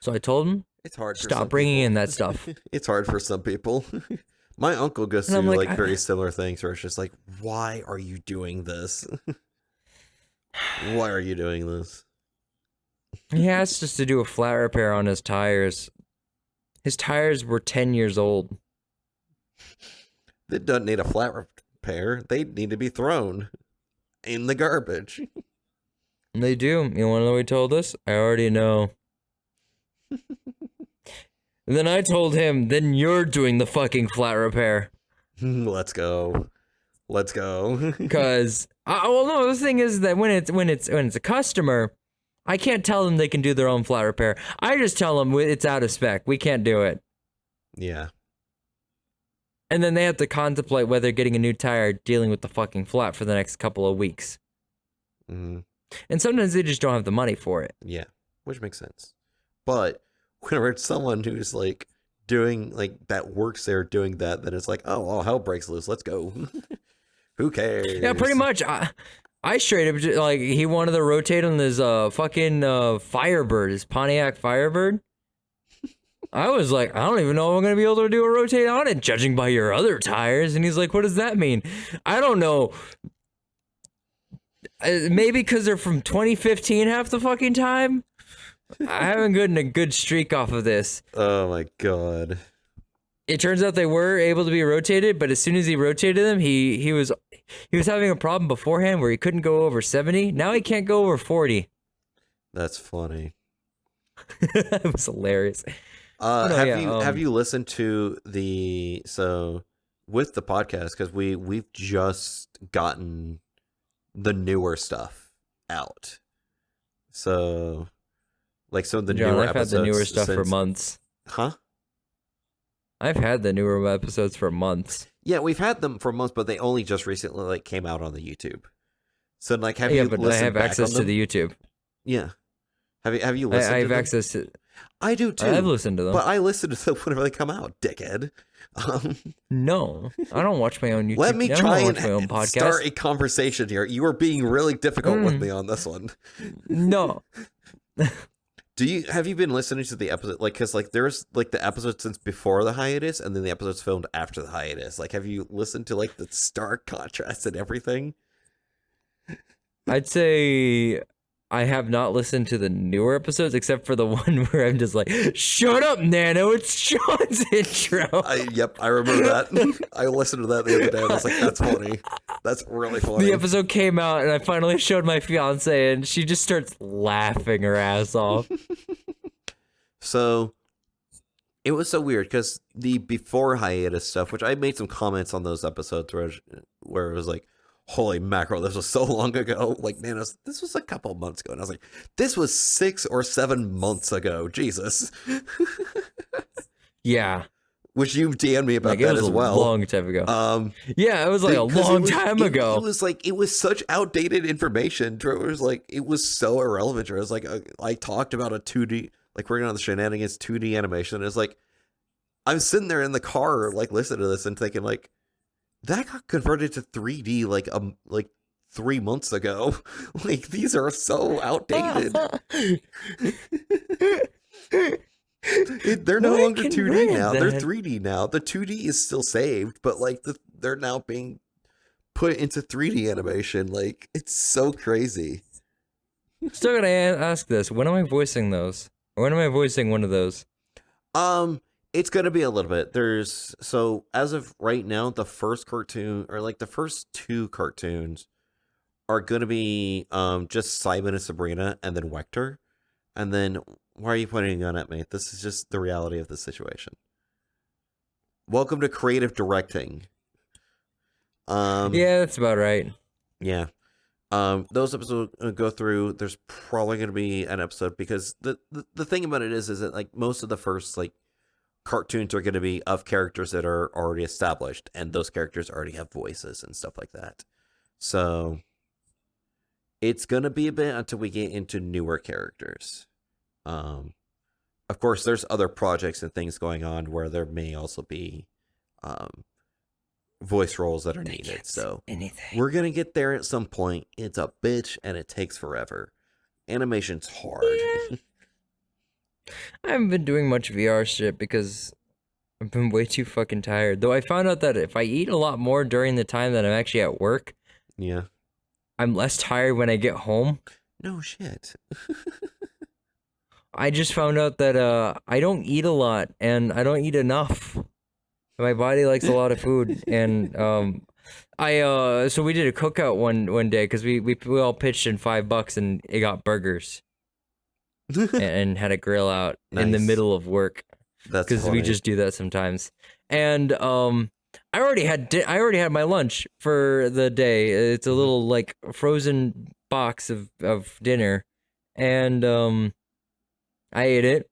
So I told him, it's hard. Stop bringing in that stuff. It's hard for some people. My uncle goes through like very similar things where it's just like, why are you doing this? Why are you doing this? He asked us to do a flat repair on his tires. His tires were 10 years old. They don't need a flat repair. They need to be thrown in the garbage. They do. You want to know what he told us? I already know. And then I told him, then you're doing the fucking flat repair. Let's go. Let's go. Because, well, no, the thing is that when it's a customer, I can't tell them they can do their own flat repair. I just tell them it's out of spec. We can't do it. Yeah. And then they have to contemplate whether getting a new tire or dealing with the fucking flat for the next couple of weeks. Mm-hmm. And sometimes they just don't have the money for it. Yeah, which makes sense. But whenever it's someone who's like doing like that works there doing that, then it's like, oh, hell breaks loose. Let's go. Who cares? Yeah, pretty much. I straight up like he wanted to rotate on his fucking Firebird, his Pontiac Firebird. I was like, I don't even know if I'm gonna be able to do a rotate on it, judging by your other tires. And he's like, what does that mean? I don't know. Maybe because they're from 2015 half the fucking time. I haven't gotten a good streak off of this. Oh my god. It turns out they were able to be rotated, but as soon as he rotated them, he was having a problem beforehand where he couldn't go over 70. Now he can't go over 40. That's funny. It was hilarious. Have you listened to with the podcast, because we've just gotten the newer stuff out. So like some of the newer episodes. I've had the newer stuff for months. Huh? I've had the newer episodes for months. Yeah, we've had them for months, but they only just recently like came out on the YouTube. So like, have you? But I have access to the YouTube. Yeah. Have you listened? I have access to. I do too. I've listened to them, but I listen to them whenever they come out, dickhead. No, I don't watch my own YouTube. Let me try and my own podcast. Start a conversation here. You are being really difficult with me on this one. No. Have you been listening to the episode? Like, cause like there's like the episodes since before the hiatus, and then the episodes filmed after the hiatus. Like, have you listened to like the stark contrast and everything? I'd say I have not listened to the newer episodes, except for the one where I'm just like, shut up, Nano, it's Sean's intro. Yep, I remember that. I listened to that the other day, and I was like, that's funny. That's really funny. The episode came out, and I finally showed my fiance, and she just starts laughing her ass off. So, it was so weird, because the before hiatus stuff, which I made some comments on those episodes where it was like, holy mackerel, this was so long ago. Like, man, this was a couple months ago. And I was like, this was 6 or 7 months ago. Jesus. Yeah. Which you DM'd me about that as well. A long time ago. Yeah, it was like a long time ago. It was like, it was such outdated information. It was like, it was so irrelevant. It was like, I talked about a 2D, like working on the shenanigans 2D animation. It's like, I'm sitting there in the car, like listening to this and thinking like, that got converted to 3D like 3 months ago. Like, these are so outdated. They're no longer 2D now. They're 3D now. The 2D is still saved, but like they're now being put it into 3D animation. Like, it's so crazy. Still gotta ask this. When am I voicing those? When am I voicing one of those? It's gonna be a little bit. So as of right now, the first cartoon, or like the first 2 cartoons, are gonna be just Simon and Sabrina, and then Vector. And then, why are you pointing a gun at me? This is just the reality of the situation. Welcome to creative directing. Yeah, that's about right. Yeah. Those episodes go through. There's probably going to be an episode, because the thing about it is that like most of the first like cartoons are going to be of characters that are already established, and those characters already have voices and stuff like that. So it's going to be a bit until we get into newer characters. Of course, there's other projects and things going on where there may also be voice roles that are needed. So we're going to get there at some point. It's a bitch and it takes forever. Animation's hard. Yeah. I haven't been doing much VR shit because I've been way too fucking tired. Though I found out that if I eat a lot more during the time that I'm actually at work, yeah, I'm less tired when I get home. No shit. I just found out that I don't eat a lot and I don't eat enough. My body likes a lot of food, and so we did a cookout one day because we all pitched in $5 and it got burgers and had a grill out in the middle of work. That's because we just do that sometimes. And I already had my lunch for the day. It's a little like frozen box of dinner, and I ate it.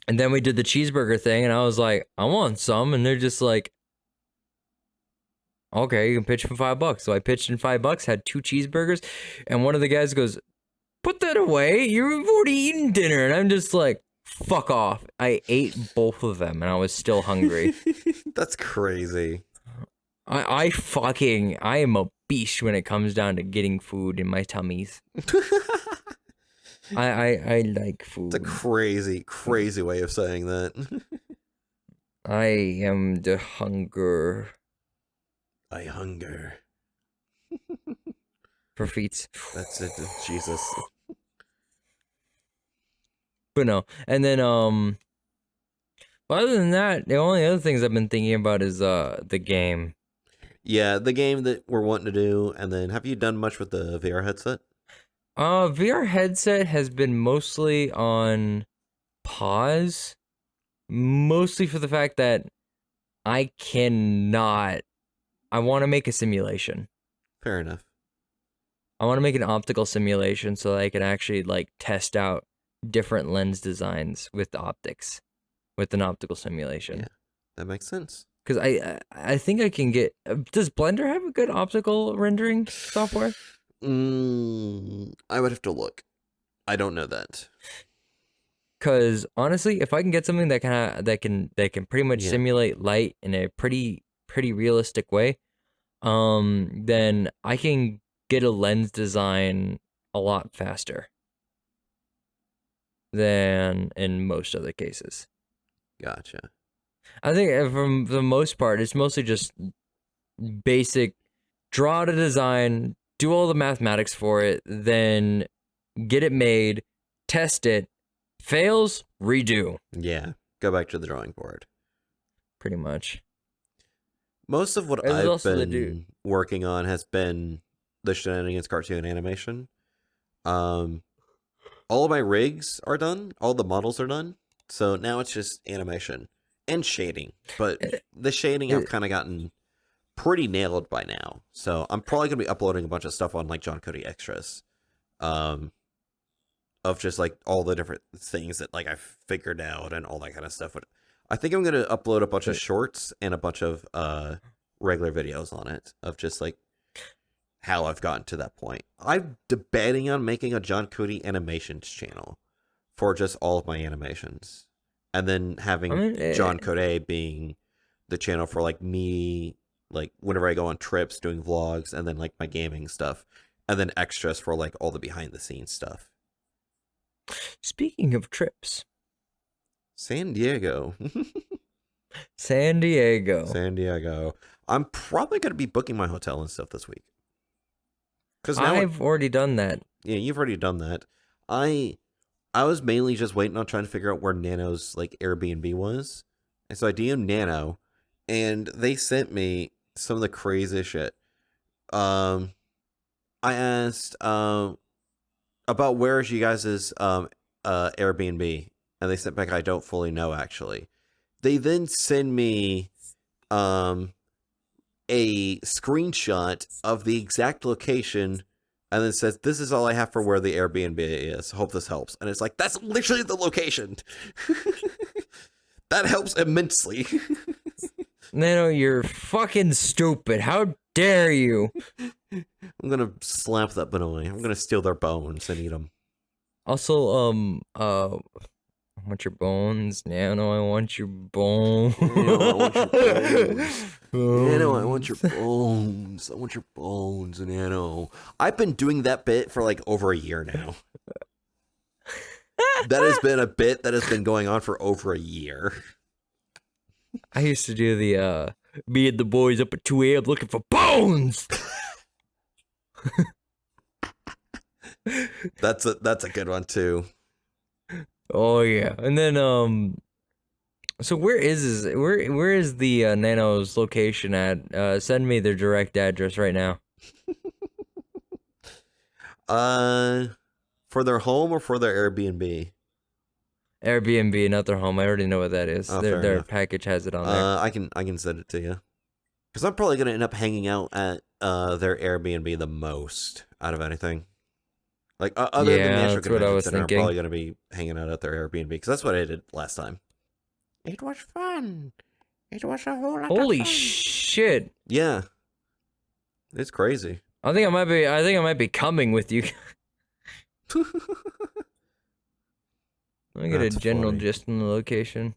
And then we did the cheeseburger thing, and I was like, I want some. And they're just like, okay, you can pitch for $5. So I pitched in $5, had 2 cheeseburgers, and one of the guys goes, put that away. You've already eaten dinner. And I'm just like, fuck off. I ate both of them, and I was still hungry. That's crazy. I am a beast when it comes down to getting food in my tummies. I like food. It's a crazy way of saying that. I am the hunger. I hunger. For feats. That's it, Jesus. But no. And then well, other than that, the only other things I've been thinking about is the game. Yeah, the game that we're wanting to do. And then, have you done much with the VR headset? VR headset has been mostly on pause, mostly for the fact that I want to make a simulation. Fair enough. I want to make an optical simulation so that I can actually like test out different lens designs with the optics, with an optical simulation. Yeah, that makes sense. Because I think I can get. Does Blender have a good optical rendering software? I would have to look. I don't know that. Because honestly, if I can get something that can pretty much simulate light in a pretty realistic way, then I can get a lens design a lot faster than in most other cases. Gotcha. I think for the most part, it's mostly just basic draw the design, do all the mathematics for it, then get it made, test it, fails, redo. Yeah, go back to the drawing board. Pretty much. Most of what I've been working on has been the Shenanigans cartoon animation. All of my rigs are done. All the models are done. So now it's just animation and shading. But the shading I've kind of gotten pretty nailed by now. So I'm probably going to be uploading a bunch of stuff on like John Cody Extras. Of just like all the different things that like I've figured out and all that kind of stuff. But I think I'm going to upload a bunch of shorts and a bunch of regular videos on it of just like how I've gotten to that point. I'm debating on making a John Cody animations channel for just all of my animations. And then having John Cody being the channel for like me, like whenever I go on trips doing vlogs, and then like my gaming stuff, and then extras for like all the behind the scenes stuff. Speaking of trips, San Diego. San Diego. San Diego. I'm probably going to be booking my hotel and stuff this week. Because I've already done that. Yeah, you've already done that. I was mainly just waiting on trying to figure out where Nano's like Airbnb was. And so I DM'd Nano, and they sent me some of the craziest shit. I asked about where's you guys' Airbnb, and they sent back, I don't fully know, actually. They then send me a screenshot of the exact location, and then says, this is all I have for where the Airbnb is. Hope this helps. And it's like, that's literally the location. That helps immensely. Nano, you're fucking stupid. How dare you? I'm going to slap that Benoi. I'm going to steal their bones and eat them. Also, I want your bones, Nano. I want your bones. Nano, I want your bones. I want your bones, Nano. I've been doing that bit for like over a year now. That has been a bit that has been going on for over a year. I used to do the me and the boys up at 2 a.m. looking for bones. That's a good one too. Oh yeah, and then so where is the Nano's location at? Send me their direct address right now. For their home or for their Airbnb? Airbnb, not their home. I already know what that is. Oh, their package has it on there. I can send it to you. Because I'm probably gonna end up hanging out at their Airbnb the most out of anything. Like other than the actual convention center, I'm probably gonna be hanging out at their Airbnb because that's what I did last time. It was fun. It was a whole lot of fun. Holy shit! Yeah, it's crazy. I think I might be coming with you. I get a general gist in the location.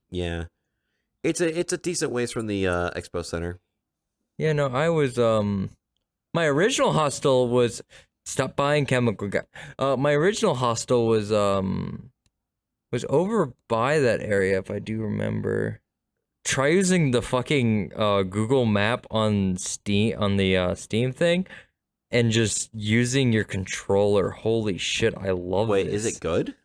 Yeah, it's a decent ways from the expo center. Yeah, no, I was my original hostel was stop buying chemical guy. My original hostel was over by that area, if I do remember. Try using the fucking Google Map on Steam on the Steam thing, and just using your controller. Holy shit, I love Wait, this. is it good?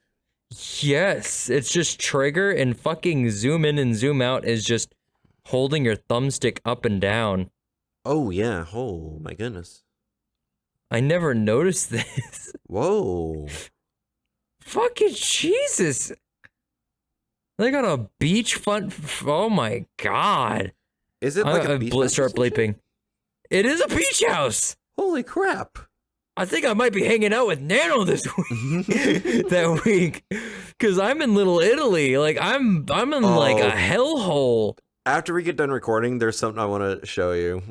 Yes, it's just trigger and fucking zoom in and zoom out is just holding your thumbstick up and down. Oh yeah, oh my goodness. I never noticed this. Whoa. Fucking Jesus. They got a beachfront. Oh my god. Is it like a beach house? Start bleeping. It is a beach house. Holy crap. I think I might be hanging out with Nano this week. That week. Because I'm in Little Italy. Like, I'm in like a hellhole. After we get done recording, there's something I want to show you.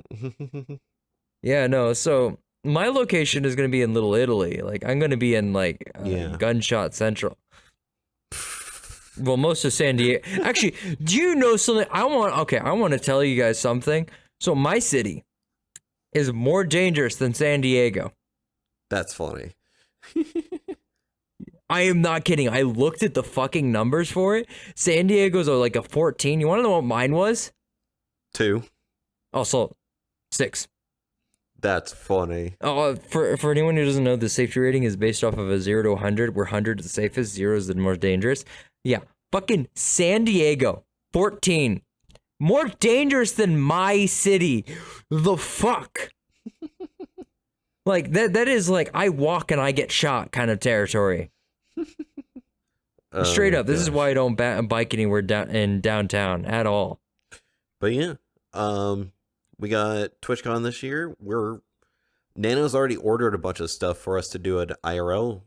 Yeah, no, so my location is going to be in Little Italy. Like, I'm going to be in, like, Gunshot Central. Well, most of San Diego. Actually, do you know something? I want to tell you guys something. So, my city is more dangerous than San Diego. That's funny. I am not kidding. I looked at the fucking numbers for it. San Diego's like a 14. You want to know what mine was? 2. Also, 6. That's funny. For anyone who doesn't know, the safety rating is based off of a 0 to 100, where 100 is the safest, 0 is the most dangerous. Yeah, fucking San Diego, 14. More dangerous than my city. The fuck? Like, that is like, I walk and I get shot kind of territory. Straight up, this is why I don't bike anywhere in downtown at all. But yeah, we got TwitchCon this year. Nano's already ordered a bunch of stuff for us to do an IRL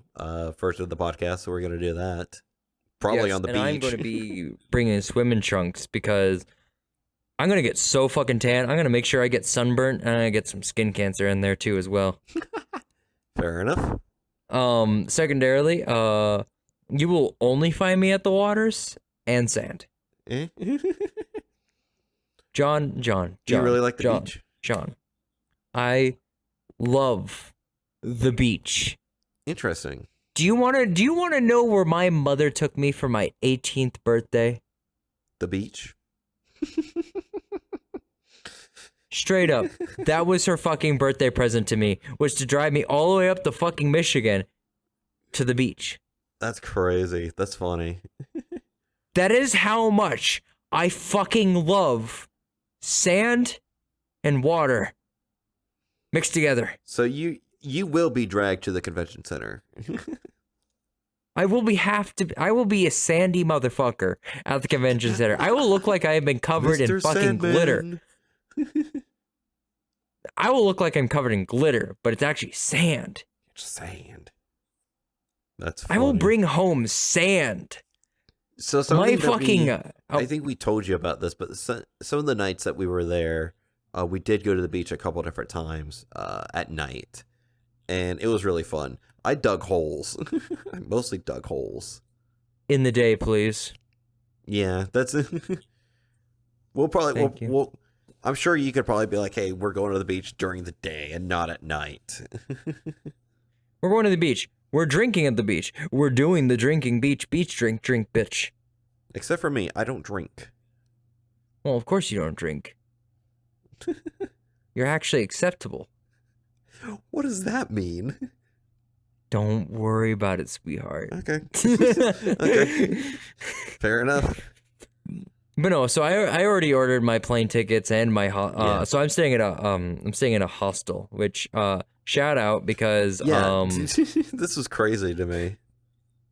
version of the podcast, so we're going to do that. Probably on the beach. And I'm going to be bringing swimming trunks because I'm going to get so fucking tan. I'm going to make sure I get sunburnt and I get some skin cancer in there too as well. Fair enough. Secondarily, you will only find me at the waters and sand. John. Do you really like the beach? John, I love the beach. Interesting. Do you want to know where my mother took me for my 18th birthday? The beach. Straight up. That was her fucking birthday present to me, was to drive me all the way up to fucking Michigan to the beach. That's crazy. That's funny. That is how much I fucking love sand and water mixed together. So you will be dragged to the convention center. I will be a sandy motherfucker at the convention center. I will look like I have been covered Mr. in fucking Sandman. glitter. I will look like I'm covered in glitter, but it's actually sand. Sand. That's funny. I will bring home sand. So My fucking... I think we told you about this, but some of the nights that we were there, we did go to the beach a couple different times at night, and it was really fun. I dug holes. I mostly dug holes. In the day, please. Yeah, that's it. I'm sure you could probably be like, hey, we're going to the beach during the day and not at night. We're going to the beach. We're drinking at the beach. We're doing the drinking beach drink, bitch. Except for me, I don't drink. Well, of course you don't drink. You're actually acceptable. What does that mean? Don't worry about it, sweetheart. Okay. Okay. Fair enough. But no, so I already ordered my plane tickets and my so I'm staying at a hostel, which shout out because this was crazy to me.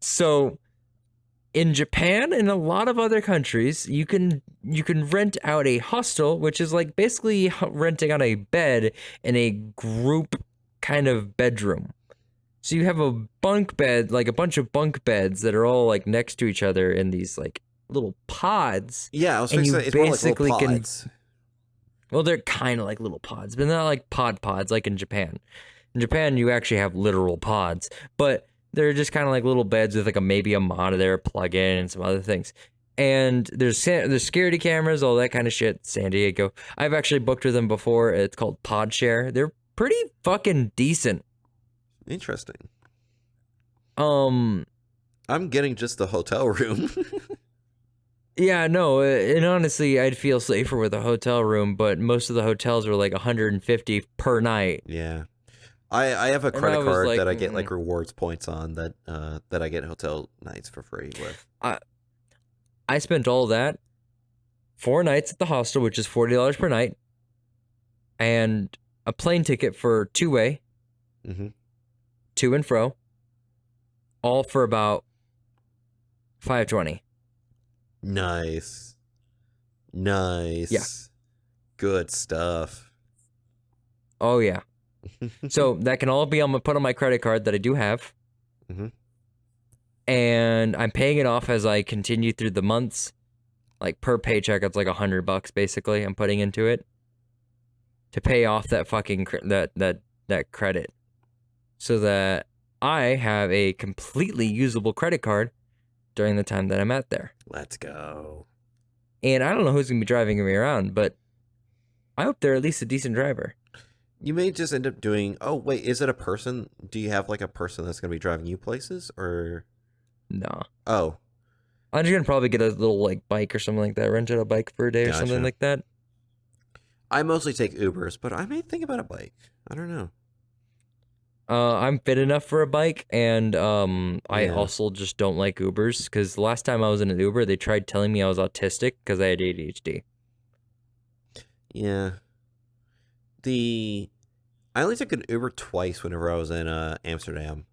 So in Japan and a lot of other countries, you can rent out a hostel, which is like basically renting out a bed in a group kind of bedroom. So you have a bunk bed, like a bunch of bunk beds that are all like next to each other in these like little pods. Yeah, I was thinking it's more like little pods. Well, they're kind of like little pods, but not like pods like in Japan. In Japan, you actually have literal pods, but they're just kind of like little beds with like maybe a monitor, plug-in, and some other things. And there's security cameras, all that kind of shit. San Diego. I've actually booked with them before. It's called PodShare. They're pretty fucking decent. Interesting. I'm getting just the hotel room. Yeah, no, and honestly, I'd feel safer with a hotel room, but most of the hotels are like $150 per night. Yeah. I have a credit card that I get like rewards points on that I get hotel nights for free with. I spent all that 4 nights at the hostel, which is $40 per night, and a plane ticket for two-way, to and fro, all for about $520. Nice. Yeah. Good stuff. Oh yeah. So that can all be put on my credit card that I do have. And I'm paying it off as I continue through the months. Like per paycheck, it's like $100 basically I'm putting into it to pay off that fucking that credit, so that I have a completely usable credit card during the time that I'm at there. Let's go. And I don't know who's gonna be driving me around, but I hope they're at least a decent driver. You may just end up doing... Oh, wait, is it a person? Do you have like a person that's going to be driving you places, or... No. Oh. I'm just gonna probably get a little like bike or something like that, rent out a bike for a day or something like that. I mostly take Ubers, but I may think about a bike. I don't know. I'm fit enough for a bike, and I also just don't like Ubers, because the last time I was in an Uber, they tried telling me I was autistic because I had ADHD. Yeah. I only took an Uber twice whenever I was in Amsterdam.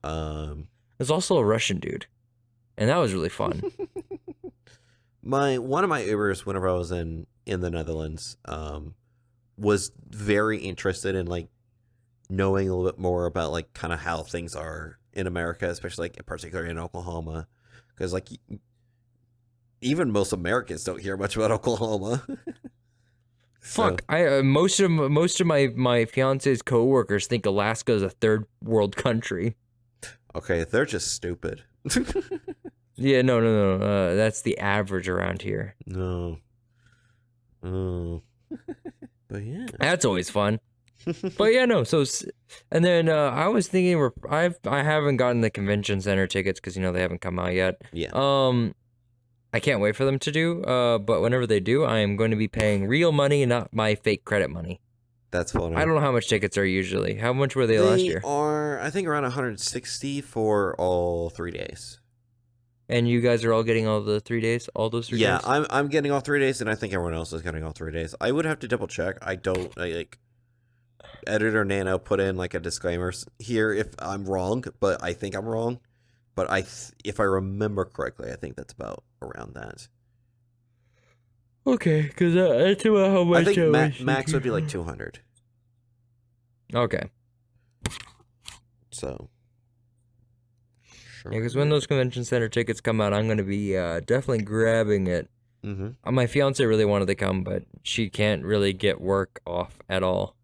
There's also a Russian dude, and that was really fun. One of my Ubers whenever I was in the Netherlands was very interested in like knowing a little bit more about like kind of how things are in America, especially like in particular in Oklahoma, because like even most Americans don't hear much about Oklahoma. Fuck! Most of my fiance's coworkers think Alaska is a third world country. Okay, they're just stupid. Yeah, no. That's the average around here. No. Oh. But yeah, that's always fun. But yeah, no. So, and then I was thinking I haven't gotten the convention center tickets because they haven't come out yet. Yeah. I can't wait for them to do. But whenever they do, I am going to be paying real money and not my fake credit money. That's funny. I don't know how much tickets are usually. How much were they last year? They are, I think, around 160 for all 3 days. And you guys are all getting all the 3 days, all those 3 days? Yeah, I'm getting all 3 days, and I think everyone else is getting all 3 days. I would have to double check. Editor Nano put in like a disclaimer here if I'm wrong, but I think I'm wrong. But if I remember correctly, I think that's about around that. Okay, because that's about how much I think max would be like 200. Okay. So. Sure. Yeah, because when those convention center tickets come out, I'm going to be definitely grabbing it. Mm-hmm. My fiance really wanted to come, but she can't really get work off at all.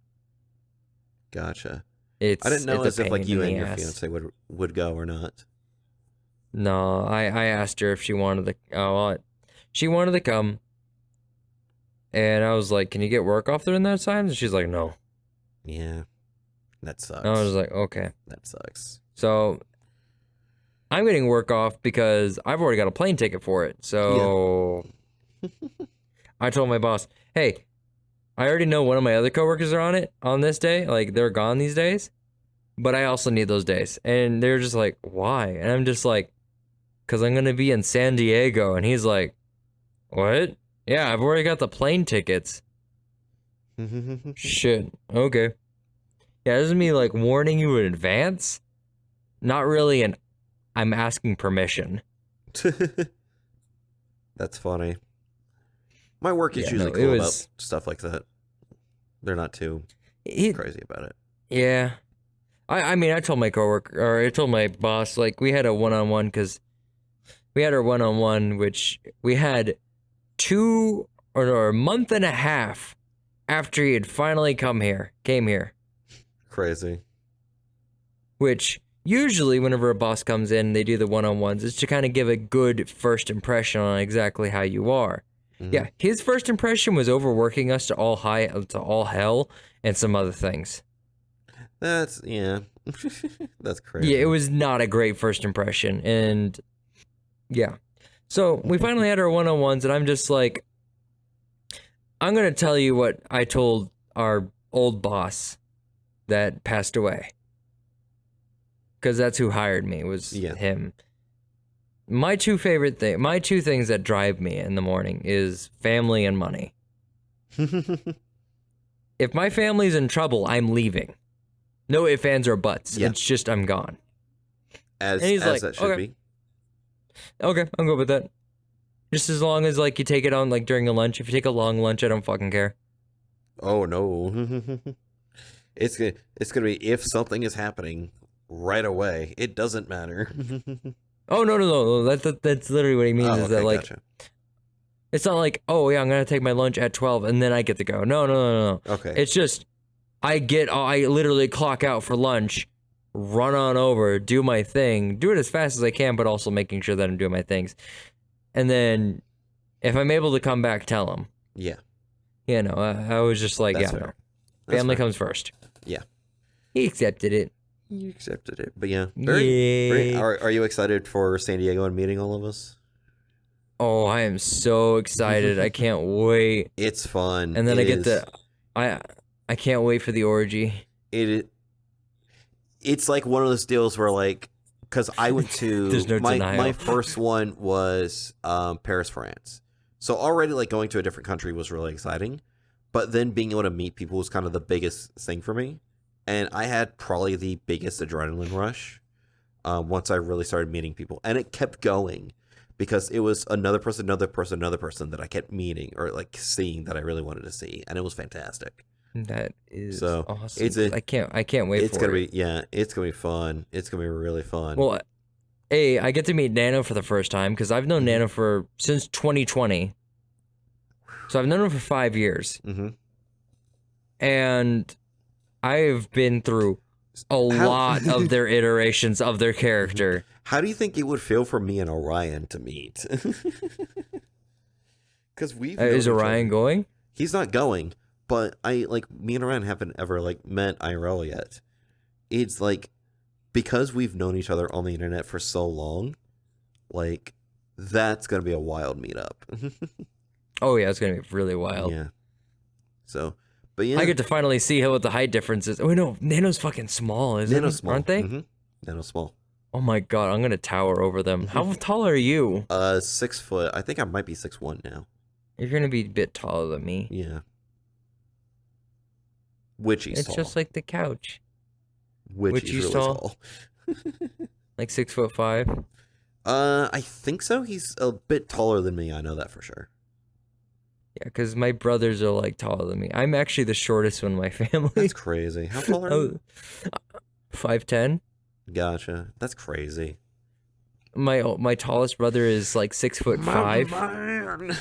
Gotcha. I didn't know as if like you and your fiance would go or not. No, I asked her if she wanted to. She wanted to come, and I was like, "Can you get work off during that time?" And she's like, "No." Yeah, that sucks. And I was like, "Okay, that sucks." So I'm getting work off because I've already got a plane ticket for it. So I told my boss, "Hey, I already know one of my other coworkers are on it on this day. Like they're gone these days, but I also need those days." And they're just like, "Why?" And I'm just like, "Because I'm going to be in San Diego." And he's like, "What?" "Yeah, I've already got the plane tickets." Shit. Okay. Yeah, this is me like warning you in advance. Not really I'm asking permission. That's funny. My work is usually cool about stuff like that. They're not too crazy about it. Yeah. I mean, I told my coworker, or I told my boss, like, we had a one-on-one, because we had our one-on-one, which we had a month and a half after he had finally came here. Crazy. Which, usually, whenever a boss comes in, they do the one-on-ones, is to kind of give a good first impression on exactly how you are. Mm-hmm. Yeah, his first impression was overworking us to all hell and some other things. That's crazy. Yeah, it was not a great first impression, and yeah. So we finally had our one-on-ones, and I'm just like, I'm going to tell you what I told our old boss that passed away. Because that's who hired me, was him. My two things that drive me in the morning is family and money. If my family's in trouble, I'm leaving. No ifs, ands, or buts. Yeah. It's just I'm gone. And he's like, that should be. Okay, I'm good with that. Just as long as like you take it on like during a lunch. If you take a long lunch, I don't fucking care. Oh no. It's gonna be if something is happening right away. It doesn't matter. Oh no. That's literally what he means. Is that like gotcha. It's not like, oh yeah, I'm gonna take my lunch at 12 and then I get to go. No. Okay. It's just I literally clock out for lunch, run on over, do my thing, do it as fast as I can, but also making sure that I'm doing my things. And then if I'm able to come back, tell him. Yeah. You know, I was just like, that's fair. No. Family comes first. Yeah. He accepted it. You accepted it. But yeah. Very, are you excited for San Diego and meeting all of us? Oh, I am so excited. I can't wait. It's fun. And then I can't wait for the orgy. It's like one of those deals where like, because I went to no my first one was Paris, France. So already like going to a different country was really exciting, but then being able to meet people was kind of the biggest thing for me. And I had probably the biggest adrenaline rush once I really started meeting people, and it kept going because it was another person that I kept meeting or like seeing that I really wanted to see, and it was fantastic. That is so awesome. I can't wait for it. It's gonna be fun. It's gonna be really fun. Well, hey, I get to meet Nano for the first time because I've known Nano since 2020. So I've known him for 5 years. Mm-hmm. And I've been through a lot of their iterations of their character. How do you think it would feel for me and Orion to meet? Because is Orion going? He's not going, but me and Orion haven't ever like met IRL yet. It's like because we've known each other on the internet for so long, like That's gonna be a wild meetup. Oh yeah, it's gonna be really wild. Yeah. So, but yeah, I get to finally see what the height difference is. Oh no, Nano's fucking small, Nano's small, aren't they? Mm-hmm. Nano's small. Oh my god, I'm gonna tower over them. How tall are you? 6 foot. I think I might be 6'1" now. You're gonna be a bit taller than me. Yeah. Witchy's It's tall. just like the couch. Witchy's really tall. Like 6'5". I think so. He's a bit taller than me. I know that for sure. Yeah, because my brothers are like taller than me. I'm actually the shortest one in my family. That's crazy. How tall are you? 5'10". Gotcha. That's crazy. My tallest brother is like 6'5". Man.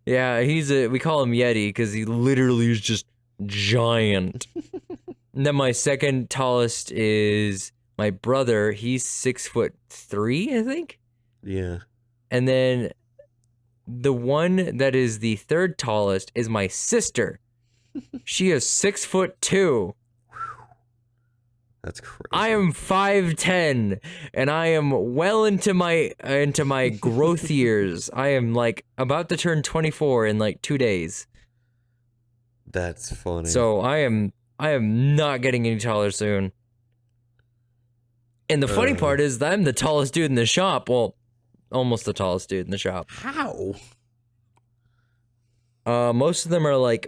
Yeah, we call him Yeti because he literally is just giant. And then my second tallest is my brother. He's 6'3", I think. Yeah. And then the one that is the third tallest is my sister. She is 6'2". That's crazy. I am 5'10", and I am well into my growth years. I am like about to turn 24 in like 2 days. That's funny. So I am not getting any taller soon. And the funny part is that I'm the tallest dude in the shop. Well, almost the tallest dude in the shop. How? Most of them are like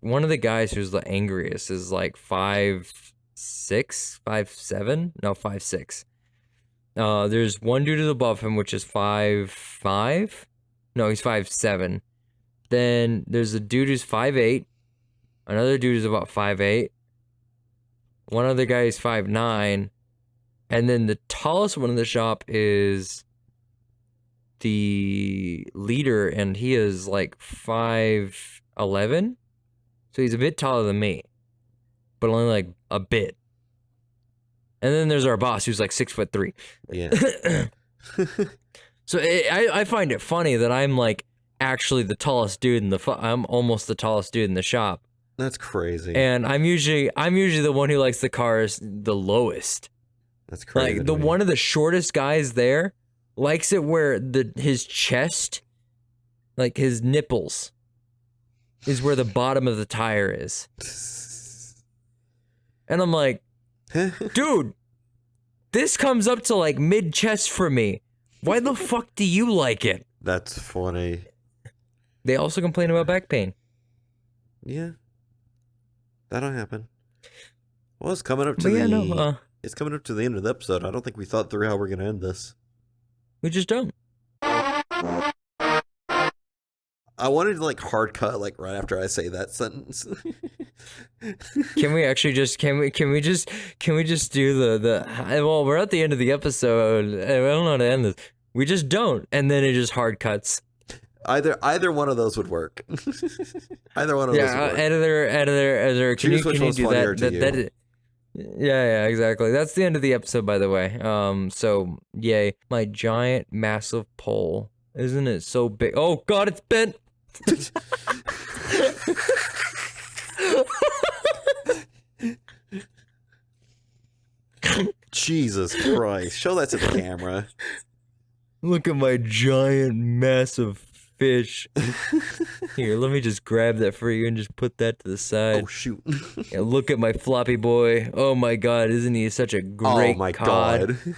one of the guys who's the angriest is like 5'6", 5'7", no 5'6". There's one dude above him which is 5'5". No, he's 5'7". Then there's a dude who's 5'8". Another dude is about 5'8". One other guy is 5'9". And then the tallest one in the shop is the leader, and he is like 5'11". So he's a bit taller than me, but only like a bit. And then there's our boss who's like 6'3". Yeah. So I find it funny that I'm like actually the tallest dude in I'm almost the tallest dude in the shop. That's crazy. And I'm usually the one who likes the cars the lowest. That's crazy. Like one of the shortest guys there likes it where his chest, like his nipples, is where the bottom of the tire is. And I'm like, dude, this comes up to like mid-chest for me. Why the fuck do you like it? That's funny. They also complain about back pain. Yeah. That'll happen. Well, it's coming up to it's coming up to the end of the episode. I don't think we thought through how we're going to end this. We just don't. I wanted to like hard cut like right after I say that sentence. Can we actually just can we just do the well, we're at the end of the episode. I don't know how to end this. We just don't, and then it just hard cuts. Either one of those would work. Either one of those would work. Editor, can you do that? Yeah, exactly. That's the end of the episode, by the way. So yay, my giant, massive pole. Isn't it so big? Oh God, it's bent. Jesus Christ! Show that to the camera. Look at my giant, massive fish. Here, let me just grab that for you and just put that to the side. Oh shoot! Yeah, look at my floppy boy. Oh my God, isn't he such a great cod? God.